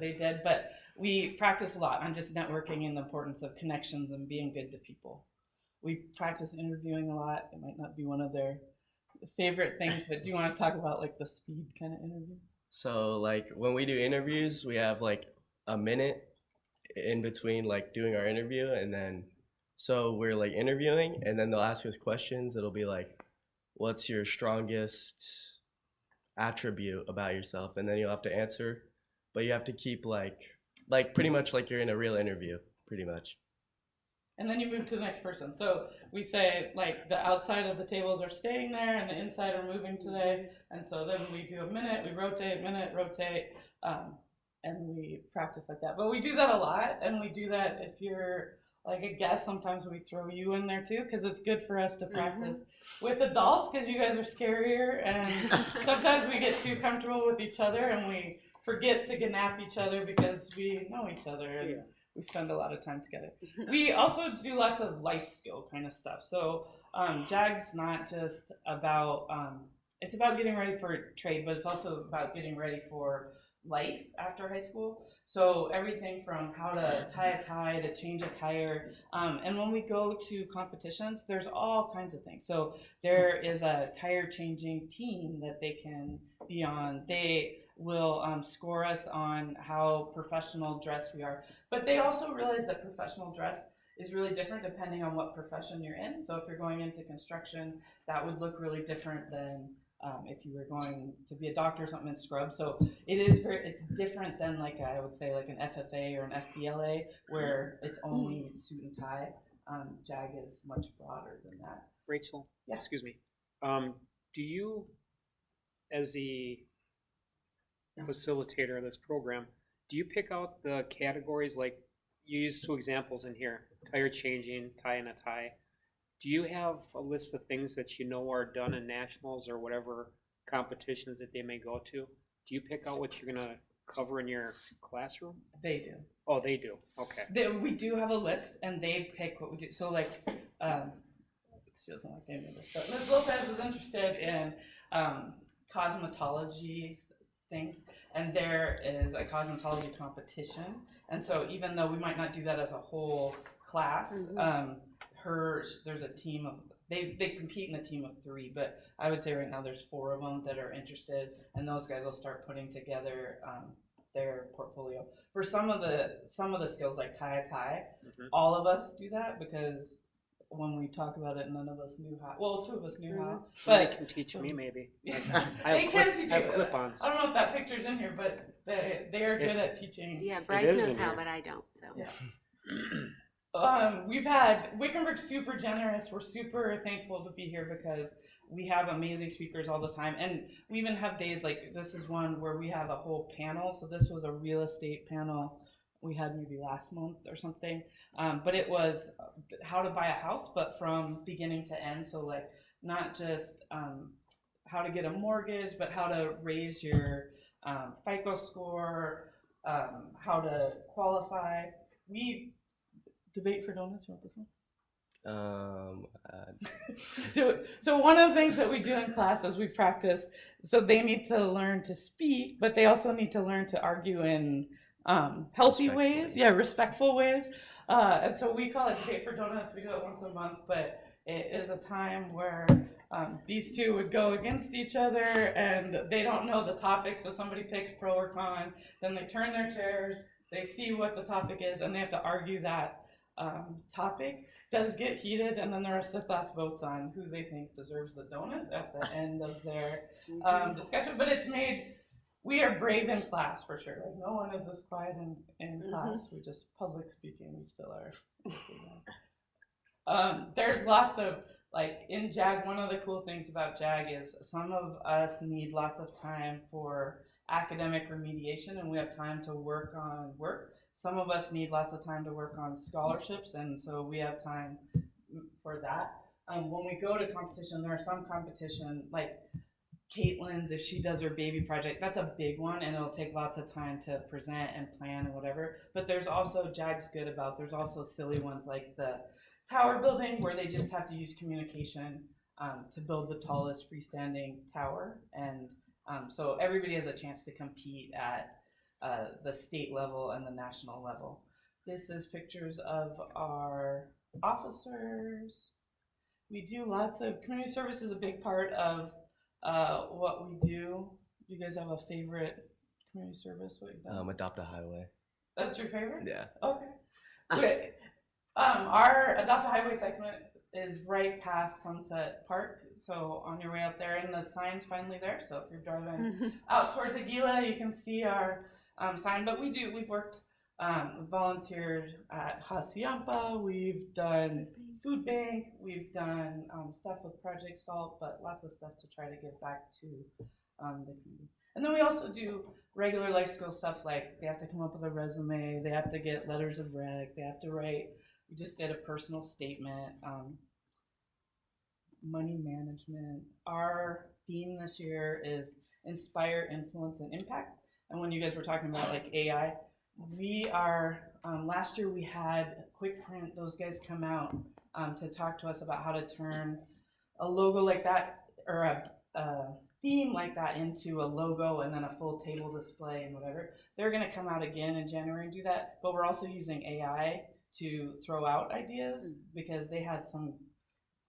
they did. But we practice a lot on just networking and the importance of connections and being good to people. We practice interviewing a lot. It might not be one of their favorite things, but do you want to talk about like the speed kind of interview? So like when we do interviews, we have like a minute in between like doing our interview, and then so we're like interviewing, and then they'll ask us questions. It'll be like, what's your strongest attribute about yourself? And then you'll have to answer, but you have to keep like pretty much like you're in a real interview, pretty much. And then you move to the next person. So we say like the outside of the tables are staying there and the inside are moving today. And so then we do a minute, we rotate, and we practice like that. But we do that a lot, and we do that if you're like a guest. Sometimes we throw you in there too, because it's good for us to practice with adults, because you guys are scarier, and sometimes we get too comfortable with each other and we forget to nap each other because we know each other and we spend a lot of time together. We also do lots of life skill kind of stuff. So JAG's not just about, it's about getting ready for trade, but it's also about getting ready for life after high school. So everything from how to tie a tie to change a tire. And when we go to competitions, there's all kinds of things. So there is a tire changing team that they can be on. They will score us on how professional dressed we are. But they also realize that professional dress is really different depending on what profession you're in. So if you're going into construction, that would look really different than if you were going to be a doctor or something in scrubs. So it's different than like I would say like an FFA or an FBLA where it's only suit and tie. JAG is much broader than that. Rachel, Yeah. excuse me. Do you, as the facilitator of this program, do you pick out the categories, like you used 2 examples in here, tire changing, tie and a tie. Do you have a list of things that you know are done in nationals or whatever competitions that they may go to? Do you pick out what you're gonna cover in your classroom? They do. Oh, they do, okay. We do have a list, and they pick what we do. So, like, she doesn't like any of this, but Ms. Lopez is interested in cosmetology things, and there is a cosmetology competition. And so, even though we might not do that as a whole class, there's a team of they compete in a team of 3, but I would say right now there's 4 of them that are interested, and those guys will start putting together their portfolio. For some of the skills like tie, all of us do that because when we talk about it, none of us knew how. Well, 2 of us knew how. Somebody can teach me maybe. I have clip-ons. I don't know if that picture's in here, but they are good at teaching. Yeah, Bryce knows how, but I don't. So. Yeah. We've had Wickenburg super generous. We're super thankful to be here because we have amazing speakers all the time, and we even have days like this is one where we have a whole panel. So this was a real estate panel we had maybe last month or something, but it was how to buy a house, but from beginning to end. So like not just how to get a mortgage, but how to raise your FICO score, how to qualify. We debate for donuts. You want this one? So one of the things that we do in class is we practice. So they need to learn to speak, but they also need to learn to argue in healthy ways, respectful ways. And so we call it debate for donuts. We do it once a month, but it is a time where these 2 would go against each other, and they don't know the topic. So somebody picks pro or con, then they turn their chairs, they see what the topic is, and they have to argue that topic. Does get heated, and then the rest of the class votes on who they think deserves the donut at the end of their discussion. But it's made, we are brave in class for sure. Like no one is this quiet in class. We just public speaking, we still are. There's lots of, like in JAG, one of the cool things about JAG is some of us need lots of time for academic remediation, and we have time to work on work. Some of us need lots of time to work on scholarships, and so we have time for that. When we go to competition, there are some competition, like Caitlin's, if she does her baby project, that's a big one, and it'll take lots of time to present and plan and whatever. But there's also, JAG's good about, there's also silly ones like the tower building, where they just have to use communication to build the tallest freestanding tower. And so everybody has a chance to compete at the state level and the national level. This is pictures of our officers. We do lots of community service is a big part of what we do. Do you guys have a favorite community service? What you've done? Adopt a Highway. That's your favorite? Yeah. Okay. Our Adopt a Highway segment is right past Sunset Park. So on your way out there, and the sign's finally there. So if you're driving out towards Aguila, you can see our sign. But we've worked, volunteered at Hacienda, we've done food bank, we've done stuff with Project Salt, but lots of stuff to try to give back to the community. And then we also do regular life skill stuff, like they have to come up with a resume, they have to get letters of rec, they have to write. We just did a personal statement, money management. Our theme this year is inspire, influence, and impact. And when you guys were talking about like AI, we are, last year we had Quick Print, those guys come out to talk to us about how to turn a logo like that, or a theme like that, into a logo and then a full table display and whatever. They're gonna come out again in January and do that, but we're also using AI to throw out ideas because they had some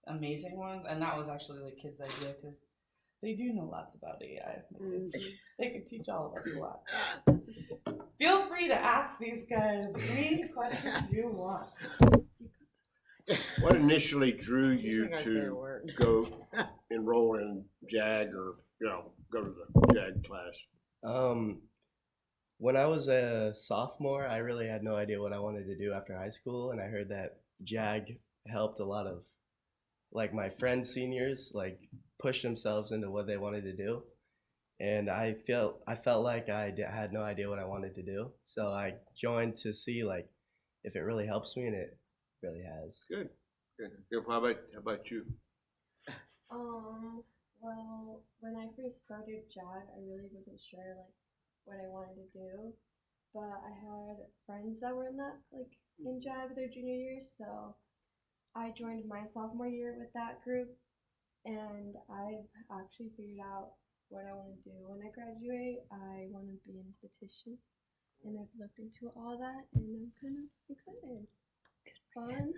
amazing ones, and that was actually the kids' idea because they do know lots about AI. Mm-hmm. They could teach all of us a lot. Feel free to ask these guys any questions you want. What initially drew She's you not gonna say a to word. go enroll in JAG or, go to the JAG class? When I was a sophomore, I really had no idea what I wanted to do after high school, and I heard that JAG helped a lot of like my friends, seniors, like push themselves into what they wanted to do. And I felt like had no idea what I wanted to do, so I joined to see like if it really helps me, and it really has. Good. How about you? Well, when I first started JAG, I really wasn't sure like what I wanted to do, but I had friends that were in that like in JAG their junior year, so I joined my sophomore year with that group, and I've actually figured out what I want to do when I graduate. I want to be an esthetician, and I've looked into all that, and I'm kind of excited. It's fun.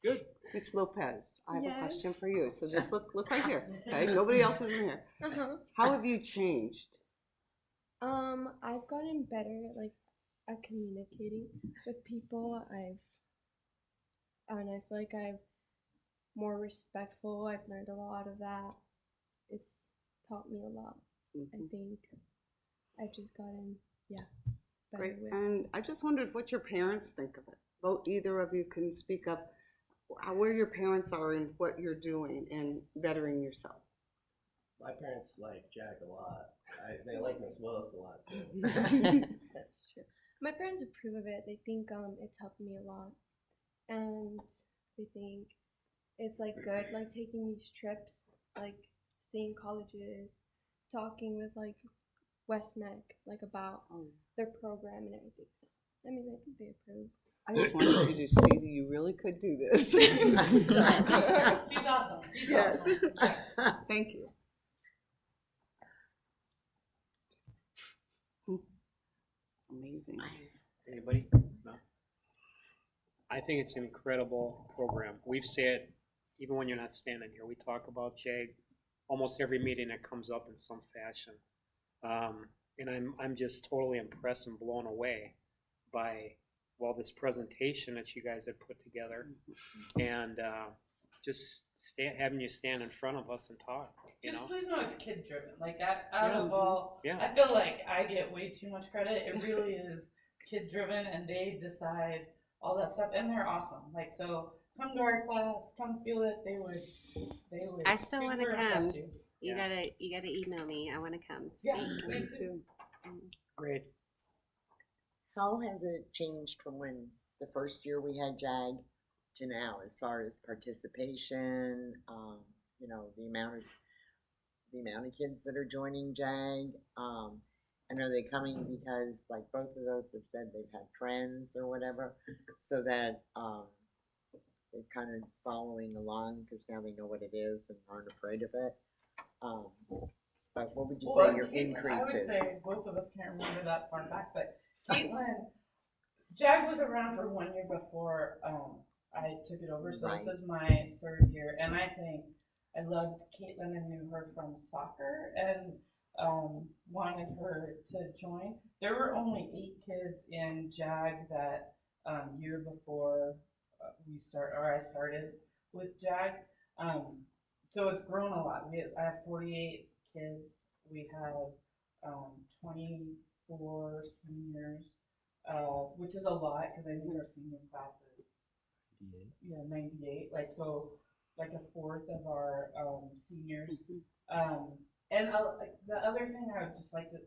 Good. Miss Lopez, I have a question Yes. for you. So just look right here. Okay, nobody else is in here. How have you changed? I've gotten better like at communicating with people. I feel like I'm more respectful. I've learned a lot of that. It's taught me a lot. I think I've just gotten better Great. with. And I just wondered what your parents think of it. Both, either of you can speak up where your parents are and what you're doing and bettering yourself. My parents like JAG a lot. They like Miss Willis a lot too. That's true. My parents approve of it. They think it's helped me a lot, and they think it's like good, like taking these trips, like seeing colleges, talking with like Westmec, like about their program and everything. So I mean, I think they approve. I just wanted you to see that you really could do this. She's awesome. She's Yes. awesome. Thank you. Amazing. Anybody? No? I think it's an incredible program. We've said, even when you're not standing here, we talk about JAG almost every meeting that comes up in some fashion. And I'm just totally impressed and blown away by, well, this presentation that you guys have put together, and just having you stand in front of us and talk. Just please know it's kid driven. Like out of all, Yeah. I feel like I get way too much credit. It really is kid driven, and they decide all that stuff, and they're awesome. Like, so come to our class, come feel it. They would. I still want to super come. impress you. You gotta email me. I want to come. Yeah, speak. me too. Great. How has it changed from when the first year we had JAG to now, as far as participation, the amount of kids that are joining JAG? I know they're coming because, like, both of those have said they've had friends or whatever, so that they're kind of following along because now they know what it is and aren't afraid of it. But what would you say your increase I would is? say both of us can't remember that far back, but Caitlin, JAG was around for 1 year before I took it over, so Right. this is my 3rd year, and I think I loved Caitlin and knew her from soccer and wanted her to join. There were only 8 kids in JAG that year before I started with JAG. So it's grown a lot. I have 48 kids. We have 24 seniors, which is a lot because I think our senior class is 98. Like, so, like a fourth of our seniors. And the other thing I would just like to,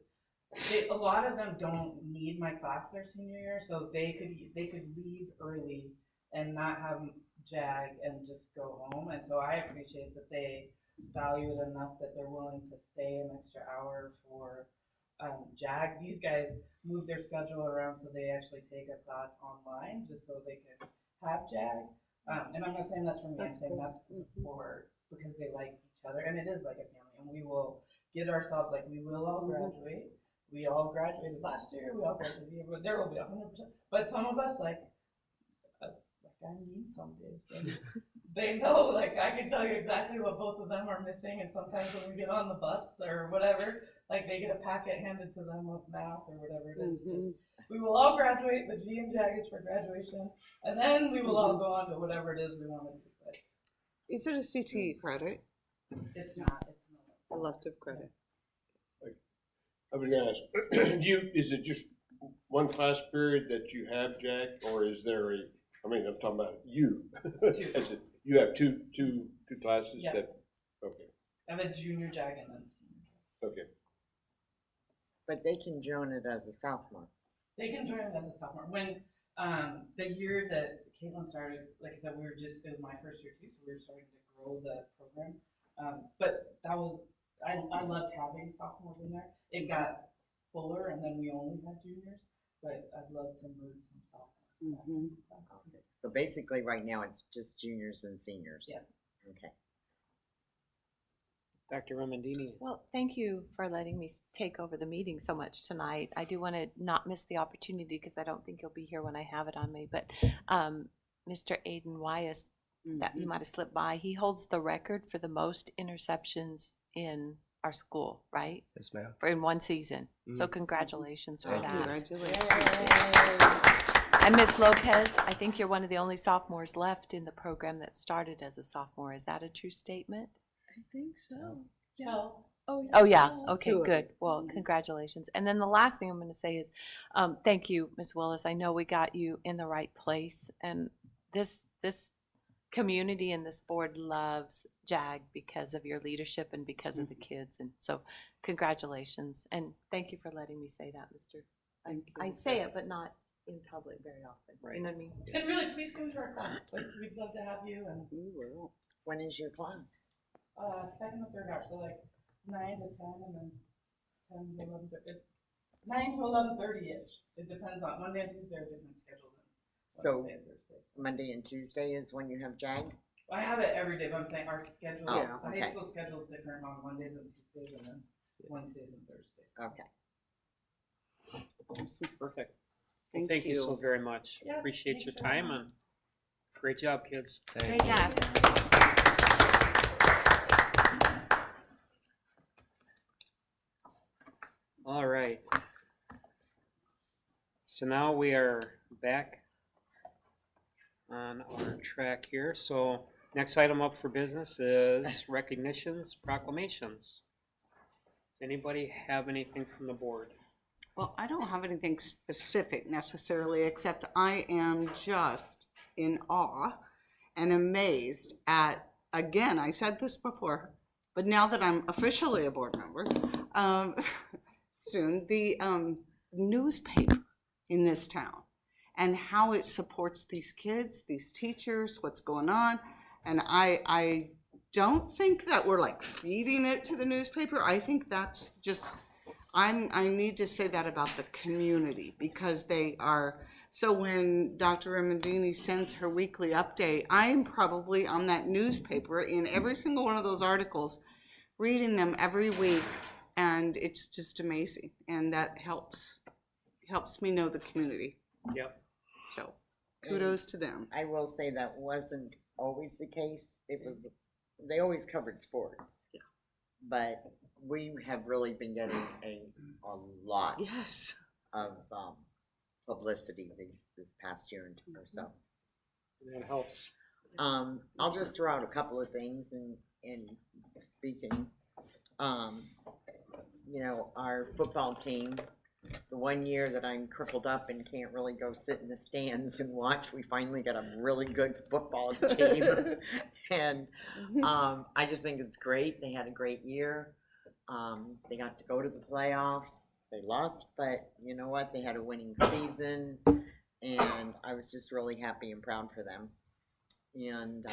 a lot of them don't need my class their senior year, so they could leave early and not have JAG and just go home. And so I appreciate that they value it enough that they're willing to stay an extra hour for JAG. These guys move their schedule around so they actually take a class online just so they can have JAG. And I'm not saying that's for me, I'm saying that's for, because they like each other, and it is like a family, and we will get ourselves, like, we will all graduate. We all graduated last year, we all graduated the year, but there will be 100%. But some of us, like I need some days, and they know, like, I can tell you exactly what both of them are missing, and sometimes when we get on the bus or whatever, like, they get a packet handed to them with math or whatever it is. We will all graduate, the G and JAG is for graduation, and then we will all go on to whatever it is we want to do. But Is it a CTE credit? it's not. Elective credit. I was gonna ask, is it just one class period that you have, Jack, or is there I'm talking about you. Two. Is it, you have two classes Yeah. that, okay, I have a junior JAG and then senior JAG. okay. But they can join it as a sophomore. They can join it as a sophomore. When the year that Caitlin started, like I said, it was my first year too, so we were starting to grow the program. But that was, I loved having sophomores in there. It got fuller and then we only had juniors, but I'd love to move some sophomores. Okay. So basically, right now, it's just juniors and seniors. Yeah. Okay. Dr. Remendini. Well, thank you for letting me take over the meeting so much tonight. I do want to not miss the opportunity because I don't think you'll be here when I have it on me. But Mr. Aiden Wyas, that you might have slipped by, he holds the record for the most interceptions in our school, right? Yes, ma'am. In one season. So congratulations for that. Congratulations. And Miss Lopez, I think you're one of the only sophomores left in the program that started as a sophomore. Is that a true statement? I think so. Yeah. Oh, yeah. Okay, Two of good. them. Well, congratulations. And then the last thing I'm going to say is thank you, Ms. Willis. I know we got you in the right place. And this community and this board loves JAG because of your leadership and because of the kids. And so congratulations. And thank you for letting me say that, Mr. I say it, but not in public very often. Right. You know what I mean? And really, please come to our class. Like, we'd love to have you. And We will. When is your class? second or third hour, so like 9 to 10, and then 10 to 11:30. 9 to 11:30 ish. It depends on Monday and Tuesday are different schedules than So Wednesday and Thursday. Monday and Tuesday is when you have JAG? I have it every day, but I'm saying our schedule, Oh, the okay. high school schedule is different on Mondays and Tuesdays, and then Wednesdays and Thursdays. Okay. Perfect. Well, Thank thank you so you. very much. Yeah, Appreciate thanks your for time having and great job, kids. Great job. All right. So now we are back on our track here. So next item up for business is recognitions, proclamations. Does anybody have anything from the board? Well, I don't have anything specific necessarily, except I am just in awe and amazed at, again, I said this before, but now that I'm officially a board member, soon, the newspaper in this town and how it supports these kids, these teachers, what's going on. And I don't think that we're like feeding it to the newspaper. I think that's just, I need to say that about the community because they are, so when Dr. Remendini sends her weekly update, I am probably on that newspaper in every single one of those articles, reading them every week, and it's just amazing. And that helps me know the community. Yep. So kudos to them. I will say that wasn't always the case. It was, they always covered sports. Yeah. But we have really been getting a lot Yes. of publicity this past year or so. That helps. I'll just throw out a couple of things in speaking. You know, our football team, the one year that I'm crippled up and can't really go sit in the stands and watch, we finally got a really good football team. And I just think it's great. They had a great year. They got to go to the playoffs. They lost, but you know what? They had a winning season, and I was just really happy and proud for them. And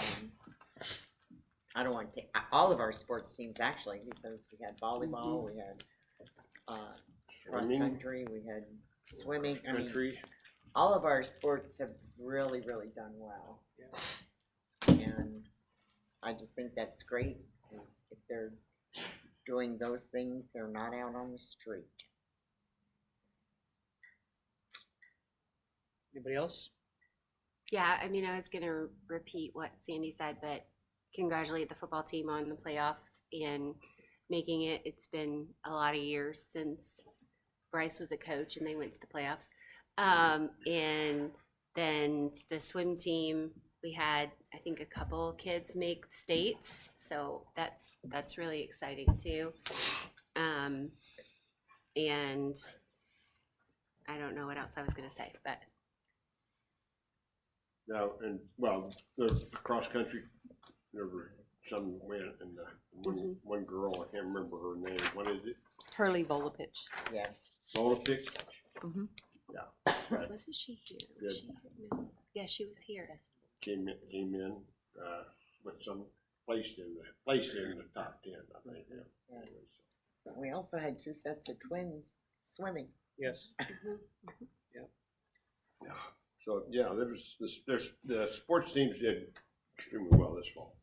I don't want to take all of our sports teams actually, because we had volleyball, we had cross country, we had swimming. I mean, all of our sports have really, really done well. Yeah. And I just think that's great. Is if they're doing those things, they're not out on the street. Anybody else? Yeah, I mean, I was gonna repeat what Sandy said, but congratulate the football team on the playoffs and making it. It's been a lot of years since Bryce was a coach and they went to the playoffs. And then the swim team, we had, I think, a couple kids make states, so that's really exciting too. And I don't know what else I was gonna say, but Now, and, well, the cross-country, there were some went, and one girl, I can't remember her name, what is it? Hurley Volopich. Yes. Politics? Mhm. Yeah, that wasn't she here? Good. Was she here? No. Yeah, she was here. came in, with some placed in the top 10, I think, yeah. Anyway, so. We also had 2 sets of twins swimming. Yes. Yeah, so, yeah, the sports teams did extremely well this fall.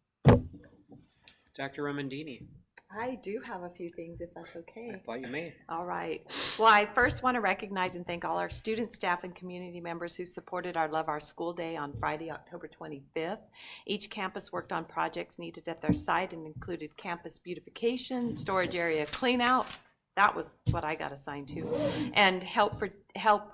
Dr. Remendini, I do have a few things, if that's okay. I thought you may. All right. Well, I first want to recognize and thank all our students, staff, and community members who supported our Love Our School Day on Friday, October 25th. Each campus worked on projects needed at their site and included campus beautification, storage area cleanout. That was what I got assigned to, and help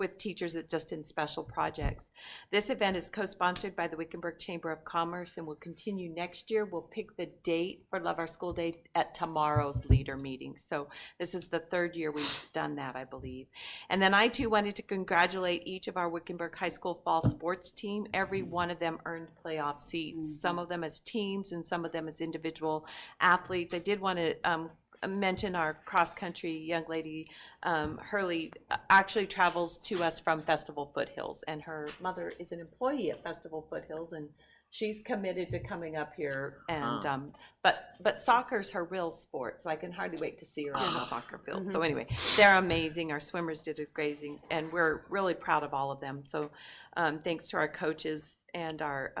with teachers just in special projects. This event is co-sponsored by the Wickenburg Chamber of Commerce and will continue next year. We'll pick the date for Love Our School Day at tomorrow's leader meeting. So this is the 3rd year we've done that, I believe. And then I too wanted to congratulate each of our Wickenburg High School fall sports team. Every one of them earned playoff seats, some of them as teams and some of them as individual athletes. I did want to mention our cross-country young lady, Hurley, actually travels to us from Festival Foothills, and her mother is an employee at Festival Foothills, and she's committed to coming up here. And but soccer's her real sport, so I can hardly wait to see her on the soccer field. So anyway, they're amazing. Our swimmers did a grazing, and we're really proud of all of them. So thanks to our coaches and our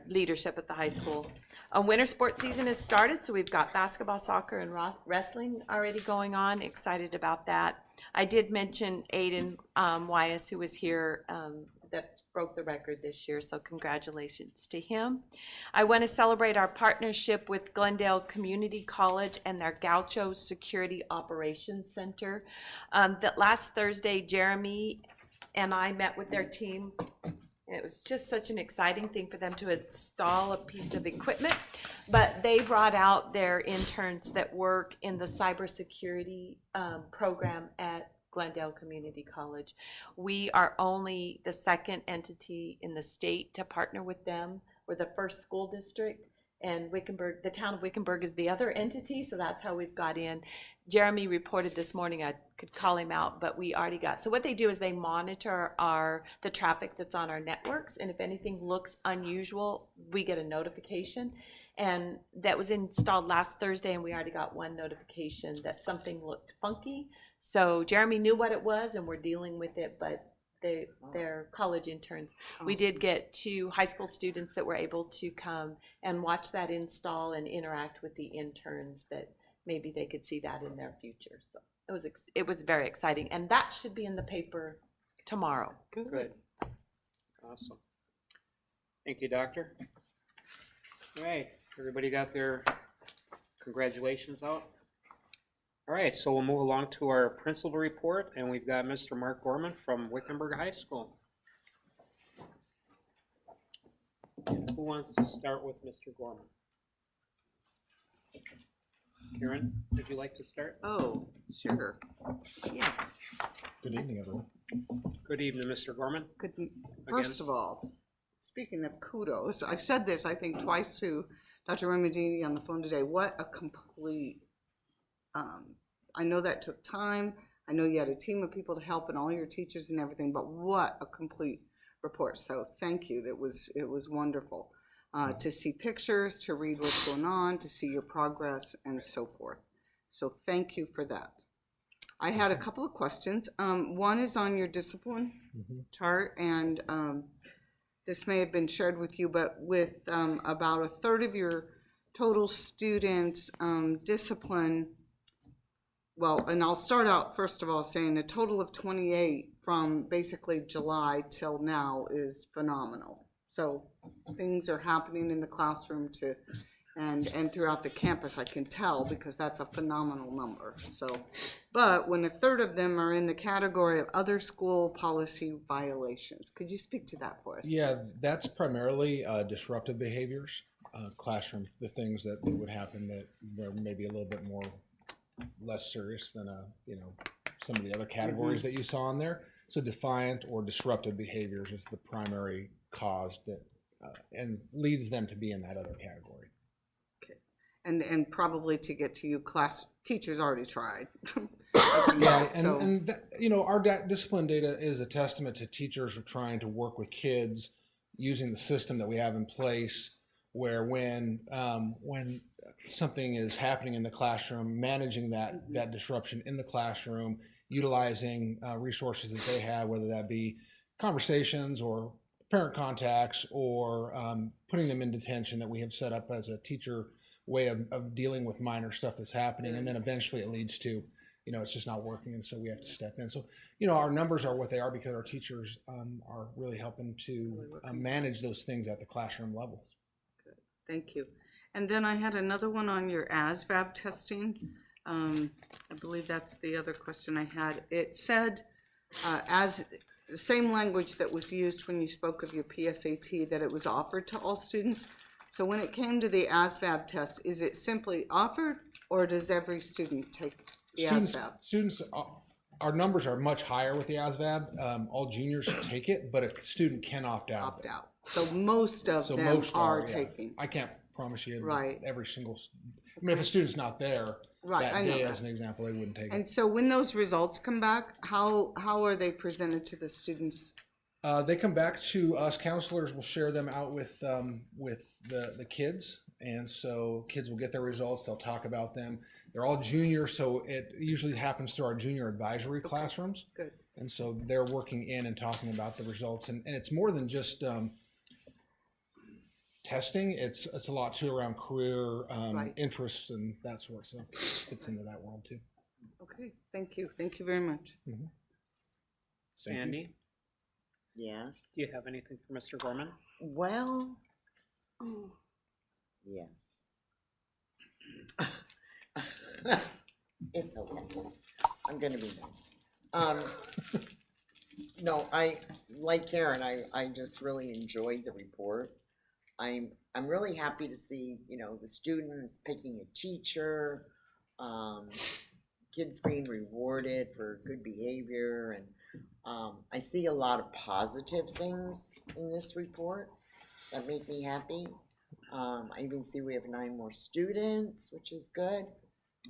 leadership at the high school. Winter sports season has started, so we've got basketball, soccer, and wrestling already going on. Excited about that. I did mention Aiden Wyas, who was here, that broke the record this year, so congratulations to him. I want to celebrate our partnership with Glendale Community College and their Gaucho Security Operations Center. That last Thursday, Jeremy and I met with their team. It was just such an exciting thing for them to install a piece of equipment, but they brought out their interns that work in the cybersecurity program at Glendale Community College. We are only the 2nd entity in the state to partner with them. We're the 1st school district, and Wickenburg, the town of Wickenburg, is the other entity, so that's how we've got in. Jeremy reported this morning, I could call him out, but we already got. So what they do is they monitor the traffic that's on our networks, and if anything looks unusual, we get a notification. And that was installed last Thursday, and we already got one notification that something looked funky. So Jeremy knew what it was, and we're dealing with it, but they're college interns. Awesome. We did get 2 high school students that were able to come and watch that install and interact with the interns, that maybe they could see that in their future. So it was very exciting, and that should be in the paper tomorrow. Good. Awesome. Thank you, Doctor. All right, everybody got their congratulations out? All right, so we'll move along to our principal report, and we've got Mr. Mark Gorman from Wickenburg High School. Who wants to start with Mr. Gorman? Karen, would you like to start? Oh, sure. Yes. Good evening, everyone. Good evening, Mr. Gorman. First of all, speaking of kudos, I said this, I think, twice to Dr. Remendini on the phone today. What a complete, I know that took time. I know you had a team of people to help and all your teachers and everything, but what a complete report. So thank you. It was wonderful to see pictures, to read what's going on, to see your progress and so forth. So thank you for that. I had a couple of questions. One is on your discipline chart, and this may have been shared with you, but with about 1/3 of your total students discipline, well, and I'll start out first of all saying a total of 28 from basically July till now is phenomenal. So things are happening in the classroom and throughout the campus, I can tell, because that's a phenomenal number. So, but when a third of them are in the category of other school policy violations, could you speak to that for us? Yeah, please? that's primarily disruptive behaviors, classroom, the things that would happen that were maybe a little bit more less serious than some of the other categories that you saw on there. So defiant or disruptive behaviors is the primary cause that and leads them to be in that other category. And probably to get to you, class teachers already tried. Yeah, So- and that, our discipline data is a testament to teachers trying to work with kids using the system that we have in place, where when something is happening in the classroom, managing that disruption in the classroom, utilizing resources that they have, whether that be conversations or parent contacts or putting them in detention that we have set up as a teacher way of dealing with minor stuff that's happening. And then eventually it leads to, it's just not working. And so we have to step in. So, our numbers are what they are because our teachers are really helping to manage those things at the classroom levels. Good. Thank you. And then I had another one on your ASVAB testing. I believe that's the other question I had. It said, as the same language that was used when you spoke of your PSAT, that it was offered to all students. So when it came to the ASVAB test, is it simply offered, or does every student take the ASVAB? Students, our numbers are much higher with the ASVAB. All juniors take it, but a student can opt out. Opt out. So most of them most are yeah. taking. I can't promise you Right. every single. If a student's not there Right, I that know day, that. as an example, they wouldn't take it. And so when those results come back, how are they presented to the students? They come back to us. Counselors will share them out with the kids, and so kids will get their results. They'll talk about them. They're all junior, so it usually happens through our junior advisory classrooms. Good. And so they're working in and talking about the results, and it's more than just testing. It's a lot too around career Right. interests and that sort. So it fits into that world too. Okay, thank you. Thank you very much. Sandy, Yes. do you have anything for Mr. Gorman? Well, yes. It's okay. I'm gonna be nice. No, like Karen, I just really enjoyed the report. I'm really happy to see, the students picking a teacher, kids being rewarded for good behavior, and I see a lot of positive things in this report that make me happy. I even see we have 9 more students, which is good,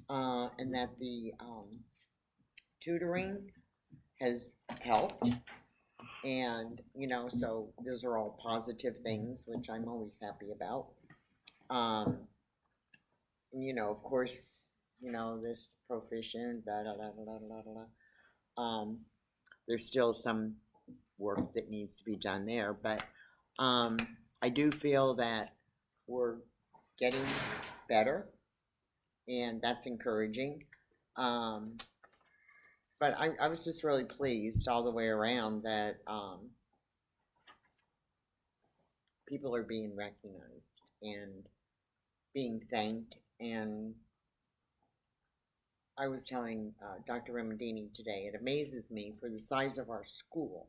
and that the tutoring has helped. And, so those are all positive things, which I'm always happy about. And, of course, this proficient, there's still some work that needs to be done there, but I do feel that we're getting better, and that's encouraging. But I was just really pleased all the way around that people are being recognized and being thanked. And I was telling Dr. Remendini today, it amazes me for the size of our school,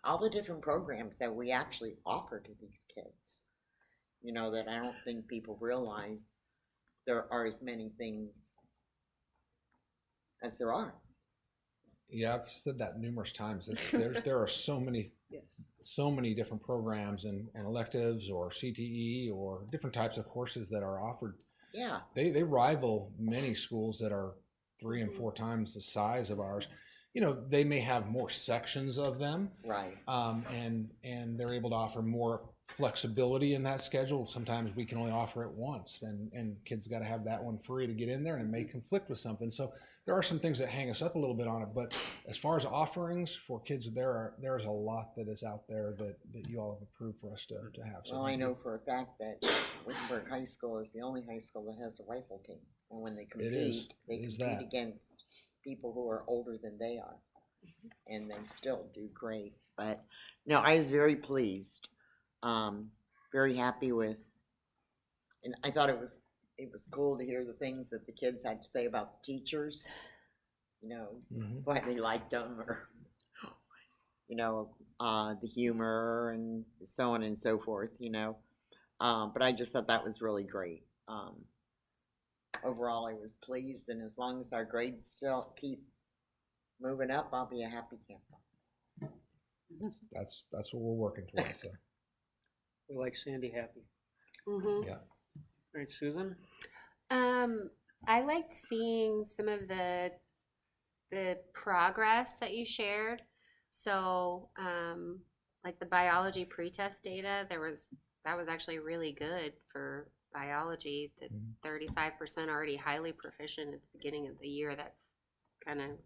all the different programs that we actually offer to these kids. That I don't think people realize there are as many things as there are. Yeah, I've said that numerous times. There are so many different programs and electives or CTE or different types of courses that are offered. Yeah. They rival many schools that are 3 and 4 times the size of ours. They may have more sections of them. Right. And they're able to offer more flexibility in that schedule. Sometimes we can only offer it once, and kids got to have that one free to get in there, and it may conflict with something. So there are some things that hang us up a little bit on it. But as far as offerings for kids, there is a lot that is out there that you all have approved for us to have. So well, I know for a fact that Wittenberg High School is the only high school that has a rifle team. And when they It is. compete, they It is compete that. against people who are older than they are. And they still do great. But no, I was very pleased. Very happy with, and I thought it was cool to hear the things that the kids had to say about the teachers. You know, Mhm. why they liked them, or you know, the humor and so on and so forth. You know, but I just thought that was really great. Overall, I was pleased, and as long as our grades still keep moving up, I'll be a happy camper. That's what we're working towards. So. We like Sandy happy. Mhm. Yeah. All right, Susan? I liked seeing some of the progress that you shared. So, like the biology pretest data, that was actually really good for biology. The 35% already highly proficient at the beginning of the year. That's kind of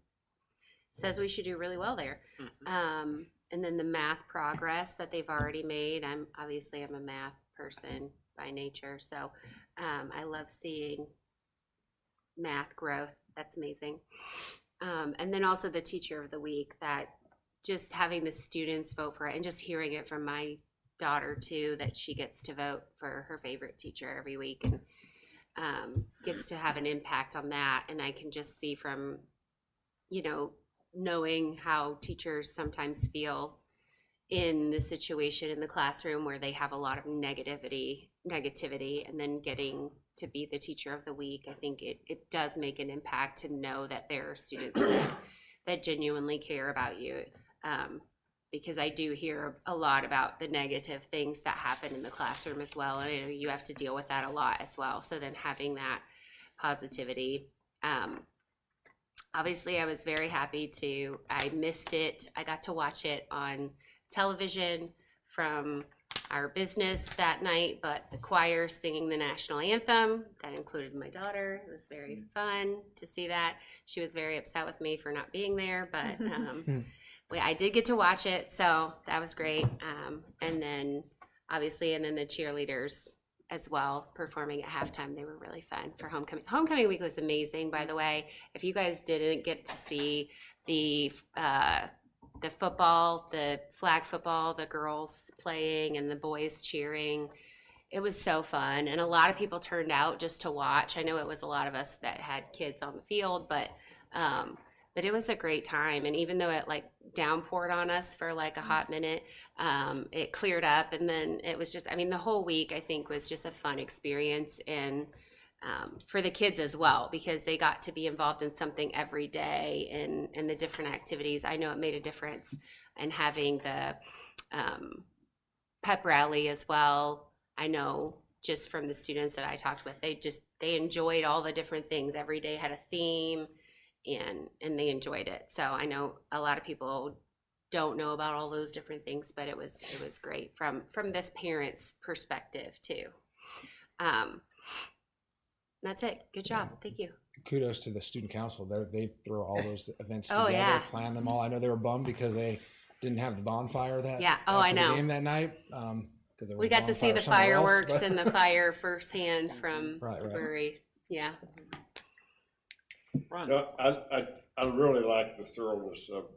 says we should do really well there. And then the math progress that they've already made. I'm a math person by nature, so I love seeing math growth. That's amazing. And then also the teacher of the week, that just having the students vote for it, and just hearing it from my daughter too, that she gets to vote for her favorite teacher every week, and gets to have an impact on that. And I can just see from, knowing how teachers sometimes feel in the situation in the classroom where they have a lot of negativity, and then getting to be the teacher of the week. I think it does make an impact to know that there are students that genuinely care about you. Because I do hear a lot about the negative things that happen in the classroom as well. And I know you have to deal with that a lot as well. So then having that positivity, obviously I was very happy I missed it. I got to watch it on television from our business that night, but the choir singing the national anthem, that included my daughter. It was very fun to see that. She was very upset with me for not being there, but I did get to watch it, so that was great. And then the cheerleaders as well, performing at halftime. They were really fun for homecoming. Homecoming week was amazing, by the way. If you guys didn't get to see the football, the flag football, the girls playing and the boys cheering, it was so fun. And a lot of people turned out just to watch. I know it was a lot of us that had kids on the field, but it was a great time. And even though it downpoured on us for a hot minute, it cleared up. And then it was just, the whole week I think was just a fun experience. And for the kids as well, because they got to be involved in something every day and the different activities. I know it made a difference in having the pep rally as well. I know just from the students that I talked with, they enjoyed all the different things. Every day had a theme, and they enjoyed it. So I know a lot of people don't know about all those different things, but it was great from this parent's perspective too. That's it. Good job. Thank you. Kudos to the student council. They throw all those events Oh, together, yeah. plan them all. I know they were bummed because they didn't have the bonfire Oh, I after know. the game that night. There We was a got to see bonfire the somewhere else, fireworks but- and the fire firsthand from Right. the brewery. Yeah. Ron? No, I really like the thoroughness of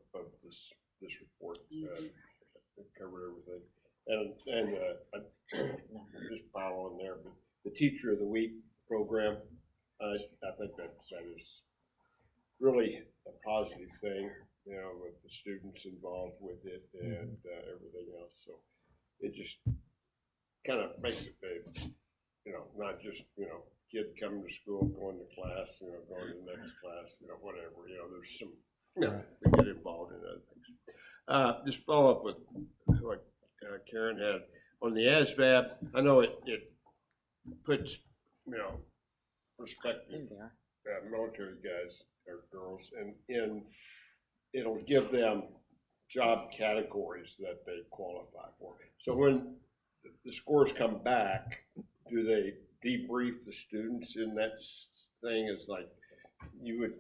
this report. It covered everything. And just follow in there, but the Teacher of the Week program, I think that is really a positive thing, with the students involved with it and everything else. So it just kind of makes it big, not just, kid coming to school, going to class, going to the next class, whatever, there's some, we get involved in other things. Just follow up with what Karen had on the ASVAB. I know it puts, perspective, In there. military guys or girls, and it'll give them job categories that they qualify for. So when the scores come back, do they debrief the students in that thing? Is like, you would,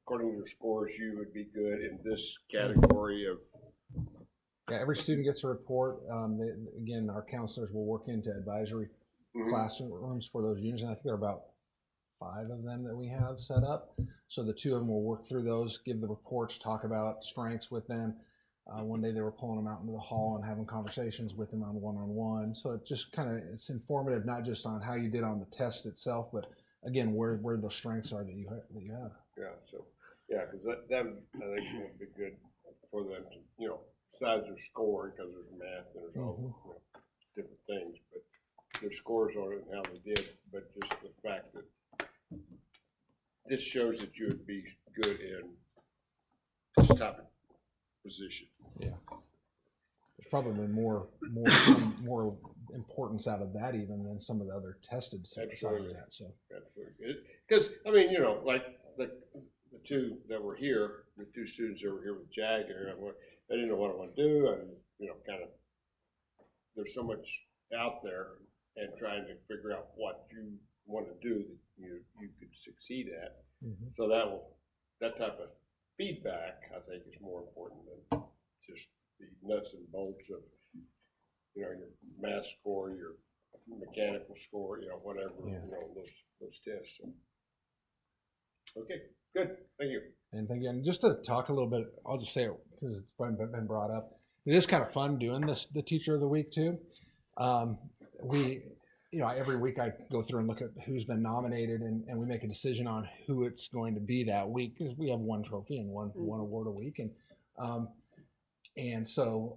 according to your scores, you would be good in this category of. Yeah, every student gets a report. Again, our counselors will work into advisory classrooms for those units, and I think there are about 5 of them that we have set up. So the 2 of them will work through those, give the reports, talk about strengths with them. One day they were pulling them out into the hall and having conversations with them on one-on-one. So it just kind of, it's informative, not just on how you did on the test itself, but again, where those strengths are that you have. Yeah, so, yeah, because that I think would be good for them to, besides their score, because there's math and there's all different things, but their scores on it and how they did, but just the fact that this shows that you would be good in this type of position. Yeah. There's probably more importance out of that even than some of the other tested side of that. So absolutely, because I mean, like the 2 that were here, the 2 students that were here with Jag, and they didn't know what I want to do, and kind of there's so much out there, and trying to figure out what you want to do that you could succeed at. So that type of feedback, I think, is more important than just the nuts and bolts of your math score, your mechanical score, whatever, those tests. So. Okay, good, thank you. And again, just to talk a little bit, I'll just say it because it's been brought up. It is kind of fun doing the Teacher of the Week too. Every week I go through and look at who's been nominated, and we make a decision on who it's going to be that week, because we have 1 trophy and one award a week, and so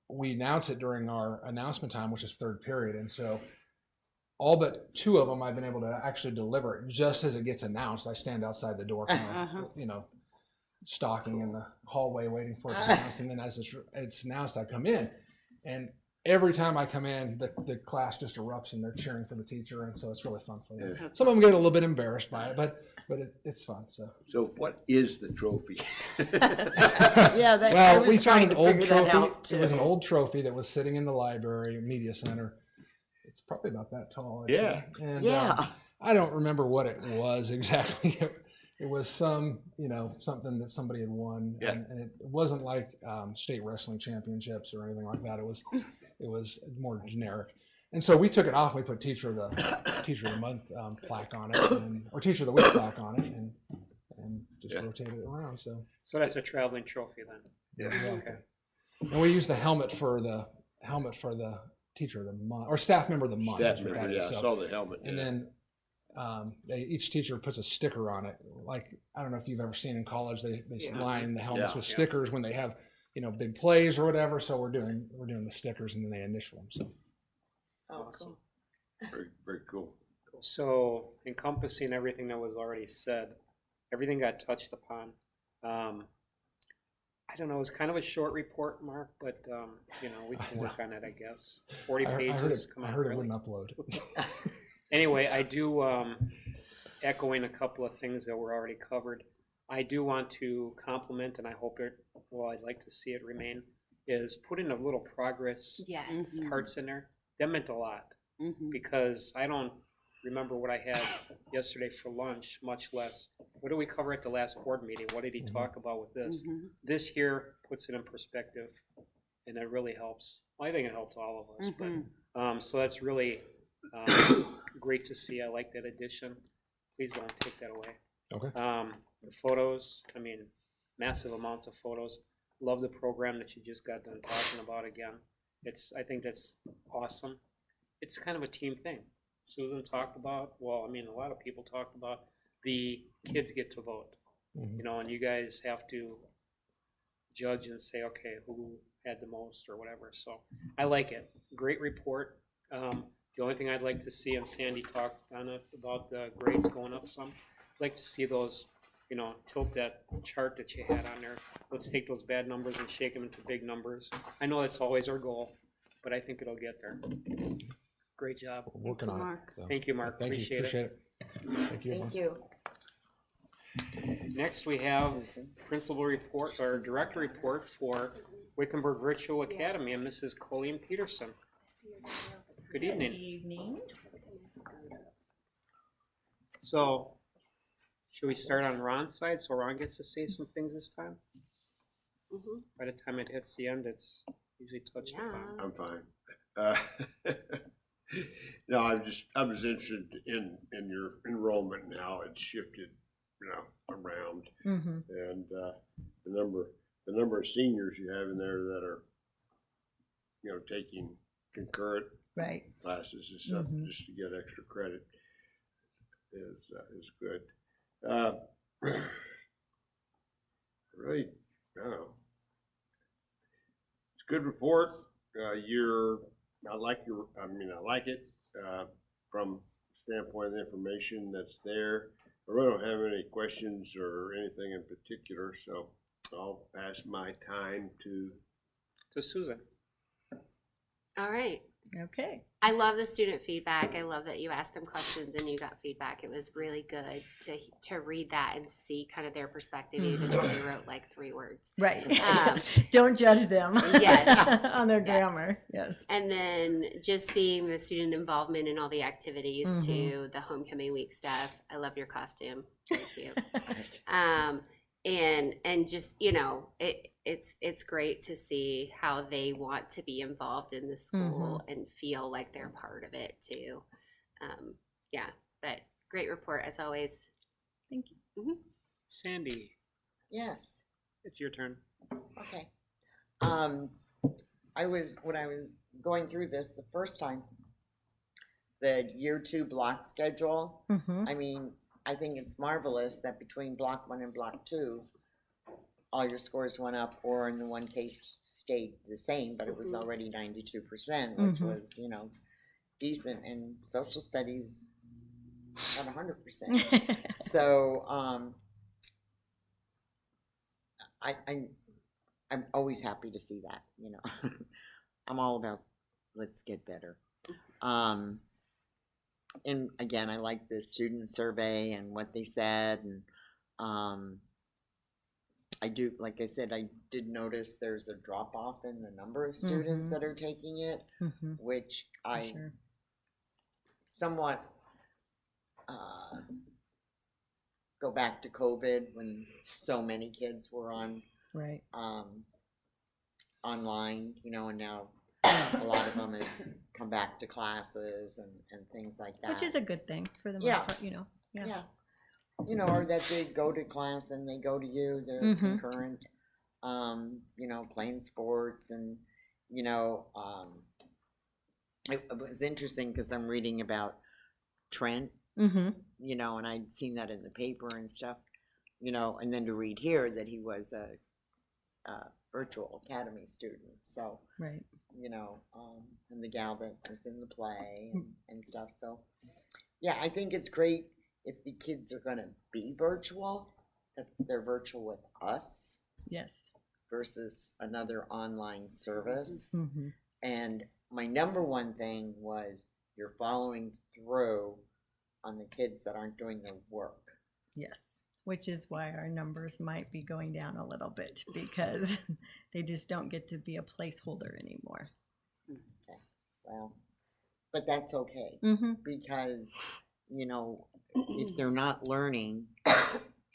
we announce it during our announcement time, which is 3rd period, and so all but 2 of them I've been able to actually deliver it just as it gets announced. I stand outside the door, stalking in the hallway waiting for it to announce, and then as it's announced, I come in, and every time I come in, the class just erupts and they're cheering for the teacher, and so it's really fun for them. Yeah. Some of them get a little bit embarrassed by it, but it's fun. So what is the trophy? Yeah, well, we found an old trophy. It was an old trophy that was sitting in the library media center. It's probably about that tall. I'd say. And, I don't remember what it was exactly. It was something that somebody had won, and it wasn't like state wrestling championships or anything like that. It was more generic, and so we took it off. And we put Teacher of the Month plaque on it, or Teacher of the Week plaque on it, and just rotated it around. So that's a traveling trophy then. Yeah. Okay. And we used the helmet for the Teacher of the Month or Staff Member of the Month. Staff member, I saw the helmet. And then each teacher puts a sticker on it. Like, I don't know if you've ever seen in college, they line the helmets with stickers when they have, big plays or whatever. So we're doing the stickers, and then they initial them. So Awesome. Very, very cool. So encompassing everything that was already said, everything got touched upon. I don't know, it was kind of a short report, Mark, but we can work on it, I guess. 40 pages. I heard it wouldn't upload. Anyway, I do, echoing a couple of things that were already covered, I do want to compliment, and I hope I'd like to see it remain, is putting a little progress parts in there. That meant a lot, because I don't remember what I had yesterday for lunch, much less, what did we cover at the last board meeting? What did he talk about with this? This here puts it in perspective, and it really helps. Well, I think it helps all of us, but, so that's really great to see. I like that addition. Please don't take that away. Okay. The photos, massive amounts of photos. Love the program that you just got done talking about again. I think that's awesome. It's kind of a team thing. Susan talked about, a lot of people talked about the kids get to vote, and you guys have to judge and say, okay, who had the most or whatever. So I like it. Great report. The only thing I'd like to see, and Sandy talked on it about the grades going up some, I'd like to see those, tilt that chart that you had on there. Let's take those bad numbers and shake them into big numbers. I know that's always our goal, but I think it'll get there. Great job. We're working on it. So. Thank you, Mark. Appreciate it. Thank you. Thank you. Next, we have principal report or director report for Wickenburg Virtual Academy and Mrs. Colleen Peterson. Good evening. Good evening. So, should we start on Ron's side so Ron gets to say some things this time? By the time it hits the end, it's usually touched upon. I'm fine. No, I was interested in your enrollment and how it's shifted, around. Mm-hmm. And, the number of seniors you have in there that are, taking concurrent Right. classes and stuff, Mhm. just to get extra credit is good. Really, I don't know. It's a good report. I like it, from standpoint of the information that's there. I really don't have any questions or anything in particular, so I'll pass my time to Susan. All right. Okay. I love the student feedback. I love that you asked them questions and you got feedback. It was really good to read that and see kind of their perspective, even though they wrote like 3 words. Right. Um, Don't judge them. Yes. On their Yes. grammar. Yes. And then just seeing the student involvement in all the activities Mhm. too, the homecoming week stuff. I love your costume. Thank you. And just, it's great to see how they want to be involved in the school and feel like they're part of it too. Yeah, but great report as always. Thank you. Sandy, Yes, it's your turn. okay. When I was going through this the first time, the year 2 block schedule, Mm-hmm. I mean, I think it's marvelous that between block 1 and block 2, all your scores went up, or in the one case stayed the same, but it was already 92%, which was, decent. And social studies got 100%. So, I'm always happy to see that, I'm all about let's get better. And again, I like the student survey and what they said, and I do, like I said, I did notice there's a drop off in the number of students that are taking it, which I Sure. somewhat go back to COVID when so many kids were on Right. online, and now a lot of them have come back to classes and things like that. Which is a good thing for the most Yeah. part, Yeah. Or that they go to class and they go to you, they're concurrent, playing sports and, it was interesting because I'm reading about Trent, Mm-hmm. and I'd seen that in the paper and stuff, and then to read here that he was a virtual academy student, so, Right. and the gal that was in the play and stuff, so, yeah, I think it's great if the kids are gonna be virtual, that they're virtual with us Yes. versus another online service. Mm-hmm. And my number one thing was you're following through on the kids that aren't doing their work. Yes. Which is why our numbers might be going down a little bit because they just don't get to be a placeholder anymore. Okay, well, but that's okay Mm-hmm. because, if they're not learning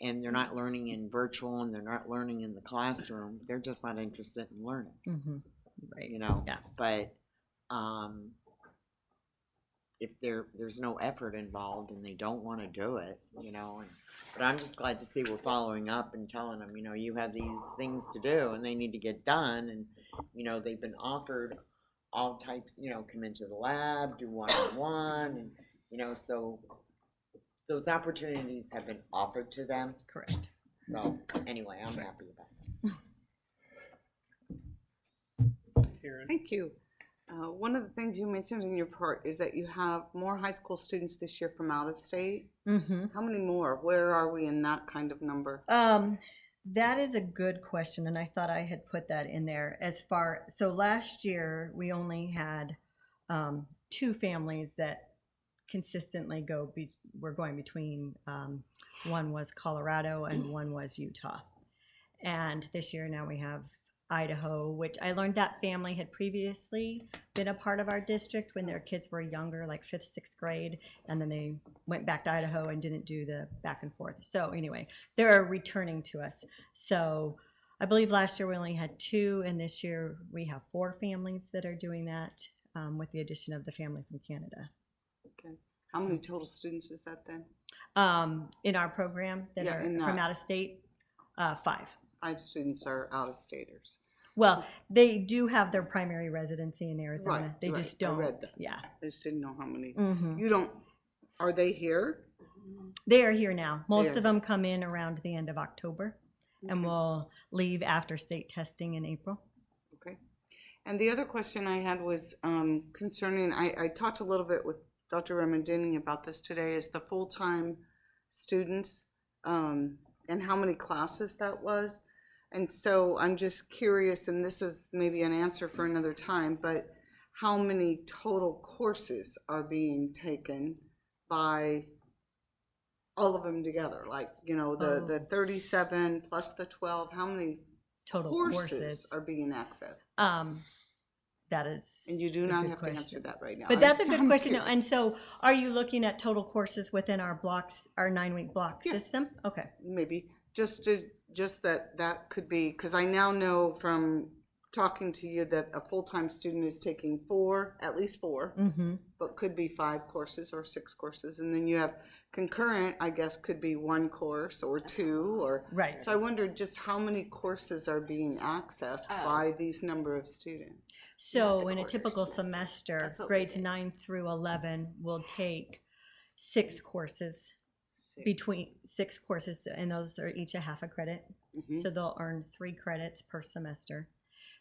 and they're not learning in virtual and they're not learning in the classroom, they're just not interested in learning, Mm-hmm. Right. Yeah. But, if there's no effort involved and they don't want to do it, but I'm just glad to see we're following up and telling them, you have these things to do and they need to get done. And, they've been offered all types, come into the lab, do one-on-one, and, so those opportunities have been offered to them. Correct. So anyway, I'm happy about that. Karen. Thank you. One of the things you mentioned in your part is that you have more high school students this year from out of state. Mm-hmm. How many more? Where are we in that kind of number? That is a good question, and I thought I had put that in there. So last year we only had 2 families that consistently were going between. One was Colorado and one was Utah, and this year now we have Idaho, which I learned that family had previously been a part of our district when their kids were younger, like 5th, 6th grade, and then they went back to Idaho and didn't do the back and forth. So anyway, they're returning to us. So I believe last year we only had 2, and this year we have 4 families that are doing that. with the addition of the family from Canada. Okay. How many total students is that then? In our program that Yeah, are in from that. out of state, 5. 5 students are out-of-staters. Well, they do have their primary residency in Arizona. Right, They right. just I don't. read that. Yeah. I just didn't know how many. Hmm. You don't, are they here? They are here now. Most They of are. them come in around the end of October and Okay. will leave after state testing in April. Okay. And the other question I had was concerning, I talked a little bit with Dr. Remendini about this today, is the full-time students and how many classes that was. And so I'm just curious, and this is maybe an answer for another time, but how many total courses are being taken by all of them together? Like, you know, the 37 plus the 12, how many Total courses courses. are being accessed? That is. And you do a not good have to question. answer that right now. But that's a I'm good question. curious. And so are you looking at total courses within our blocks, our 9-week block Yeah. system? Okay. Maybe just that could be, because I now know from talking to you that a full-time student is taking at least four, Mm-hmm. but could be 5 courses or 6 courses. And then you have concurrent, I guess, could be 1 course or 2 or. Right. So I wondered just how many courses are being accessed by these number of students? So the in a typical quarters. semester, That's what we grades did. 9 through 11 will take 6 courses, between 6 courses, and those are each a half a credit. Mhm. So they'll earn 3 credits per semester.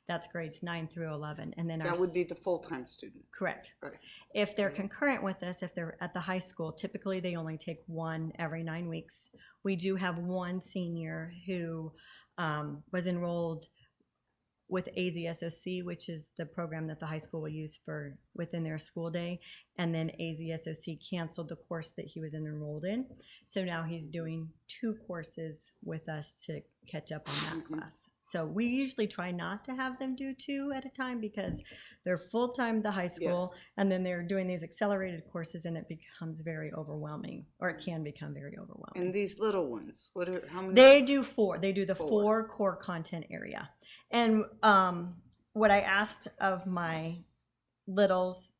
That's grades 9 through 11. And then That would be the full-time student. correct. Right. If they're concurrent with us, if they're at the high school, typically they only take 1 every 9 weeks. We do have 1 senior who was enrolled with AZSOC, which is the program that the high school will use for within their school day. And then AZSOC canceled the course that he was enrolled in. So now he's doing 2 courses with us to catch up on that class. So we usually try not to have them do 2 at a time because they're full-time at the high school, Yes. and then they're doing these accelerated courses, and it becomes very overwhelming, or it can become very overwhelming. And these little ones, how many? They do 4. They do the 4. 4 core content area. And what I asked of my littles,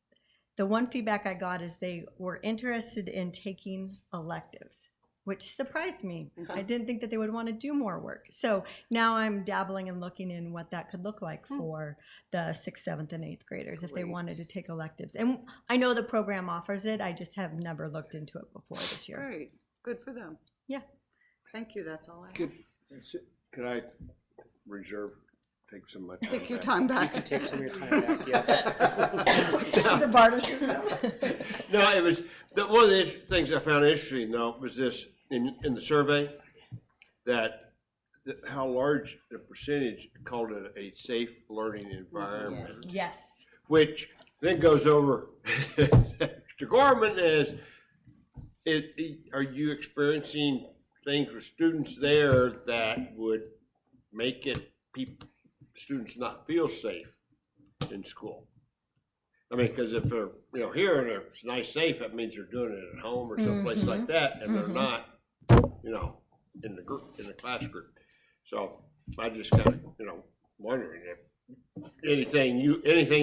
the one feedback I got is they were interested in taking electives, which surprised me. I didn't think that they would want to do more work. So now I'm dabbling and looking in what that could look like for the 6th, 7th, and 8th graders if they wanted to take electives. And I know the program offers it. I just have never looked into it before this year. Great, good for them. Yeah. Thank you, that's all I have. Could I take some of my time Take your back? time You back. can take some of your time back, yes. It's a barter system. No, it was, one of the things I found interesting though was this, in the survey, that how large the percentage called it a safe learning environment. Yes. Which then goes over, Mr. Gorman, are you experiencing things with students there that would make students not feel safe in school? I mean, because if they're, here and it's nice, safe, that means they're doing it at home or someplace like that, and they're not, in the class group. So I just kind of, wondering if anything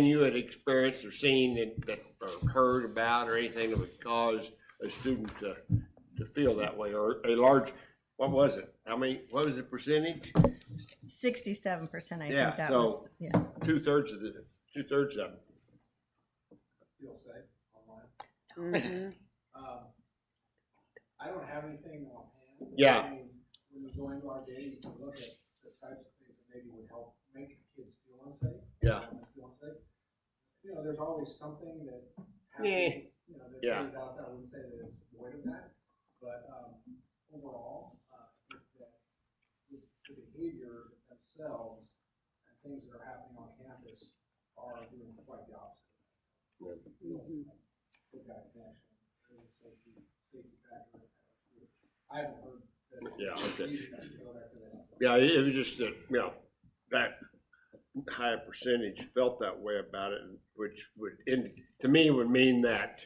you had experienced or seen that or heard about or anything that would cause a student to feel that way, or a large, what was it? What was the percentage? 67%, I Yeah, think that so- was, yeah. Two-thirds of them. Feel safe online. Mhm. I don't have anything offhand. Yeah. I mean, when you go into our data, you can look at the types of things that maybe would help make kids feel unsafe. Yeah. Feel unsafe. There's always something that Yeah. happens, that Yeah. is out there. I wouldn't say that it's void of that, but overall, with the behavior themselves and things that are happening on campus are doing quite the opposite. Mhm. Good guy connection, there's a safety factor. I haven't heard that. Yeah, okay. reason that should go back to that. Yeah, it was just that, that high percentage felt that way about it, which to me would mean that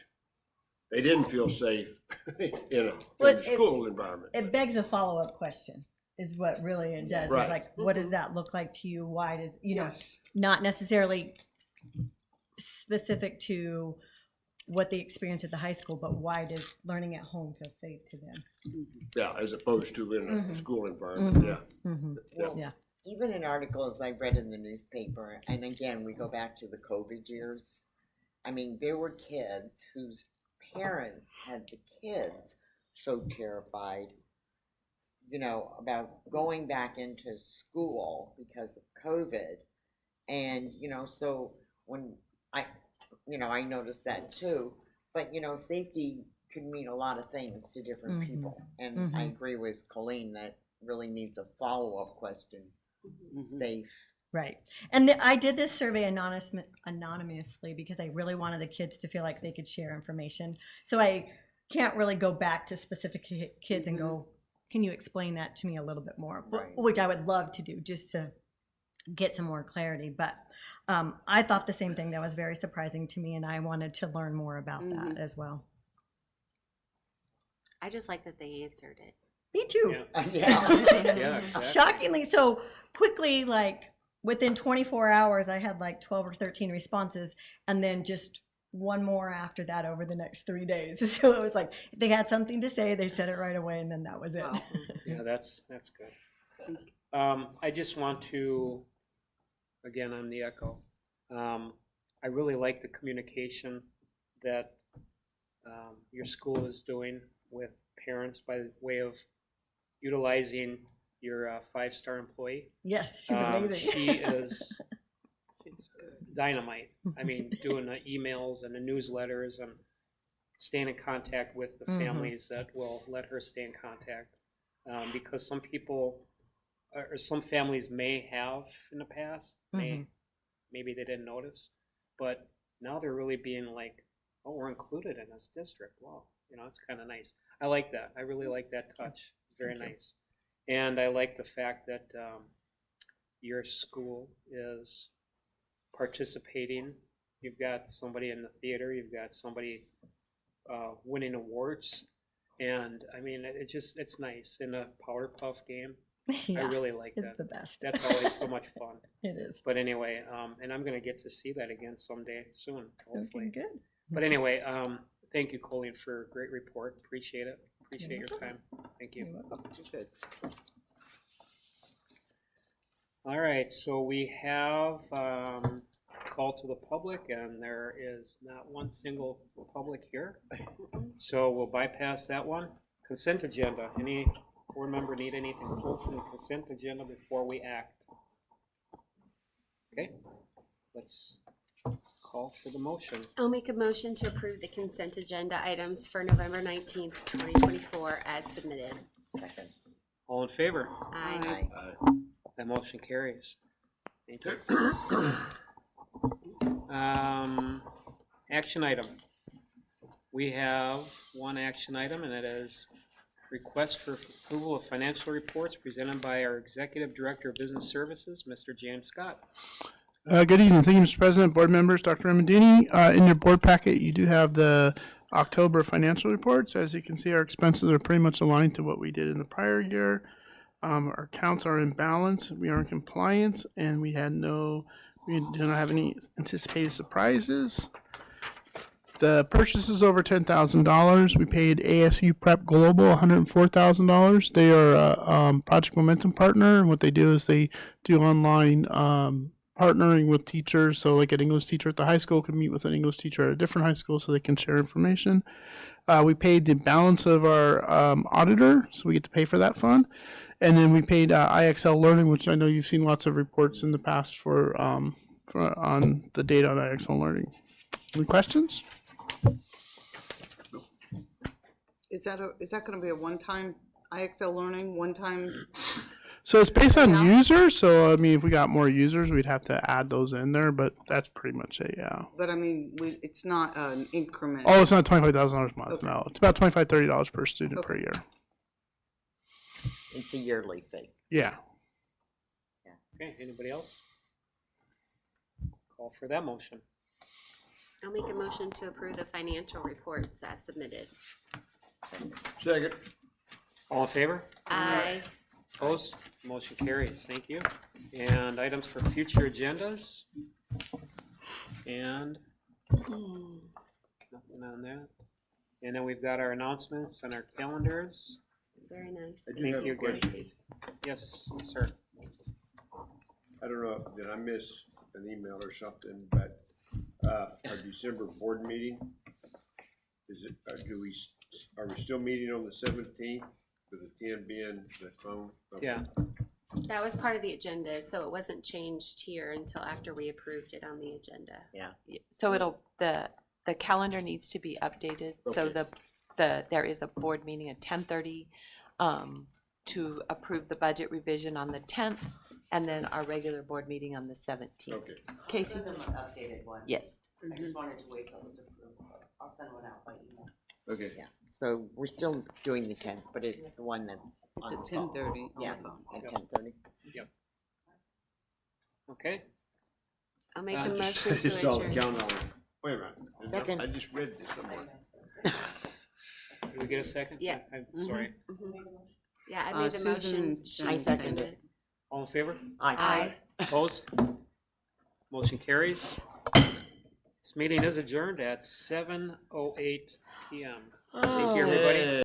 they didn't feel safe in Well, a school environment. It begs a follow-up question, is what really it does. Right. It's like, what does that look like to you? Why did, Yes. not necessarily specific to what they experience at the high school, but why does learning at home feel safe to them? Yeah, as opposed to in a Mhm. school environment, yeah. Well, Yeah. even in articles I read in the newspaper, and again, we go back to the COVID years. I mean, there were kids whose parents had the kids so terrified, you know, about going back into school because of COVID. And, you know, so when I noticed that too. But, you know, safety could mean a lot of things to different Mhm. people. And I Mhm. agree with Colleen that really needs a follow-up question. Safe. Right. And I did this survey anonymously because I really wanted the kids to feel like they could share information. So I can't really go back to specific kids and go, can you explain that to me a little bit more? Right. Which I would love to do just to get some more clarity. But I thought the same thing. That was very surprising to me, and I wanted to learn more about that as well. I just like that they answered it. Me too. Yeah, exactly. Shockingly so quickly, like within 24 hours, I had like 12 or 13 responses, and then just one more after that over the next 3 days. So it was like if they had something to say, they said it right away, and then that was it. Yeah, that's good. I just want to, again, on the echo, I really like the communication that your school is doing with parents by way of utilizing your 5-star employee. Yes, she's amazing. She is dynamite. I mean, doing the emails and the newsletters and staying in contact with the families that will let her stay in contact. Because some people, or some families may have in the past, maybe they didn't notice, but now they're really being like, oh, we're included in this district. Wow, you know, it's kind of nice. I like that. I really like that touch. It's very nice. And I like the fact that your school is participating. You've got somebody in the theater. You've got somebody winning awards. And I mean, it's nice in a Powerpuff game. Yeah, I really like that. It's the best. That's always so much fun. It is. But anyway, and I'm going to get to see that again someday soon, hopefully. Okay, good. But anyway, thank you, Colleen, for a great report. Appreciate it. Appreciate your time. Thank you. You're welcome. Good. All right, so we have call to the public, and there is not one single public here. So we'll bypass that one. Consent agenda. Any board member need anything pulled from the consent agenda before we act? Okay, let's call for the motion. I'll make a motion to approve the consent agenda items for November 19th, 2024 as submitted. Second. All in favor? Aye. That motion carries. Thank you. Action item. We have one action item, and it is request for approval of financial reports presented by our Executive Director of Business Services, Mr. James Scott. Good evening. Thank you, Mr. President, board members, Dr. Amandini. In your board packet, you do have the October financial reports. As you can see, our expenses are pretty much aligned to what we did in the prior year. Our accounts are in balance. We are in compliance, and we do not have any anticipated surprises. The purchases over $10,000. We paid ASU Prep Global $104,000. They are a Project Momentum partner, and what they do is they do online partnering with teachers. So like an English teacher at the high school can meet with an English teacher at a different high school so they can share information. We paid the balance of our auditor, so we get to pay for that fund. And then we paid IXL Learning, which I know you've seen lots of reports in the past for on the data on IXL Learning. Any questions? Is that going to be a one-time IXL Learning, one-time? So it's based on users. So I mean, if we got more users, we'd have to add those in there. But that's pretty much it. Yeah. But I mean, it's not an increment. Oh, it's not $25,000 a month. Okay. No, it's about $25-30 per student per year. It's a yearly fee. Yeah. Okay, anybody else? Call for that motion. I'll make a motion to approve the financial reports as submitted. Second. All in favor? Aye. Opposed? Motion carries. Thank you. And items for future agendas. And Nothing on that. And then we've got our announcements and our calendars. Very nice. I do Thank have you, a question. Gracie. Yes, sir. I don't know, did I miss an email or something, but, our December board meeting, is it, are we still meeting on the 17th, with the 10 being the clone? Okay. Yeah. That was part of the agenda, so it wasn't changed here until after we approved it on the agenda. So the calendar needs to be updated, so Okay. there is a board meeting at 10:30 to approve the budget revision on the 10th, and then our regular board meeting on the 17th. Okay. Casey? Send them an updated one. Yes. I just wanted to wait till it was approved, so I'll send one out by email. Okay. Yeah, so we're still doing the 10th, but it's the one that's It's on at the phone. 10:30. Yeah, at Yep. 10:30. Okay. I'll make I a just- motion I just to saw the adjourn. count on it. Wait a minute. Second. I just read this somewhere. Did we get a second? Yeah. I'm sorry. Yeah, I made the Susan motion. She I seconded seconded. All in favor? Aye. Opposed? Motion carries. This meeting is adjourned at 7:08 PM. Thank you, everybody.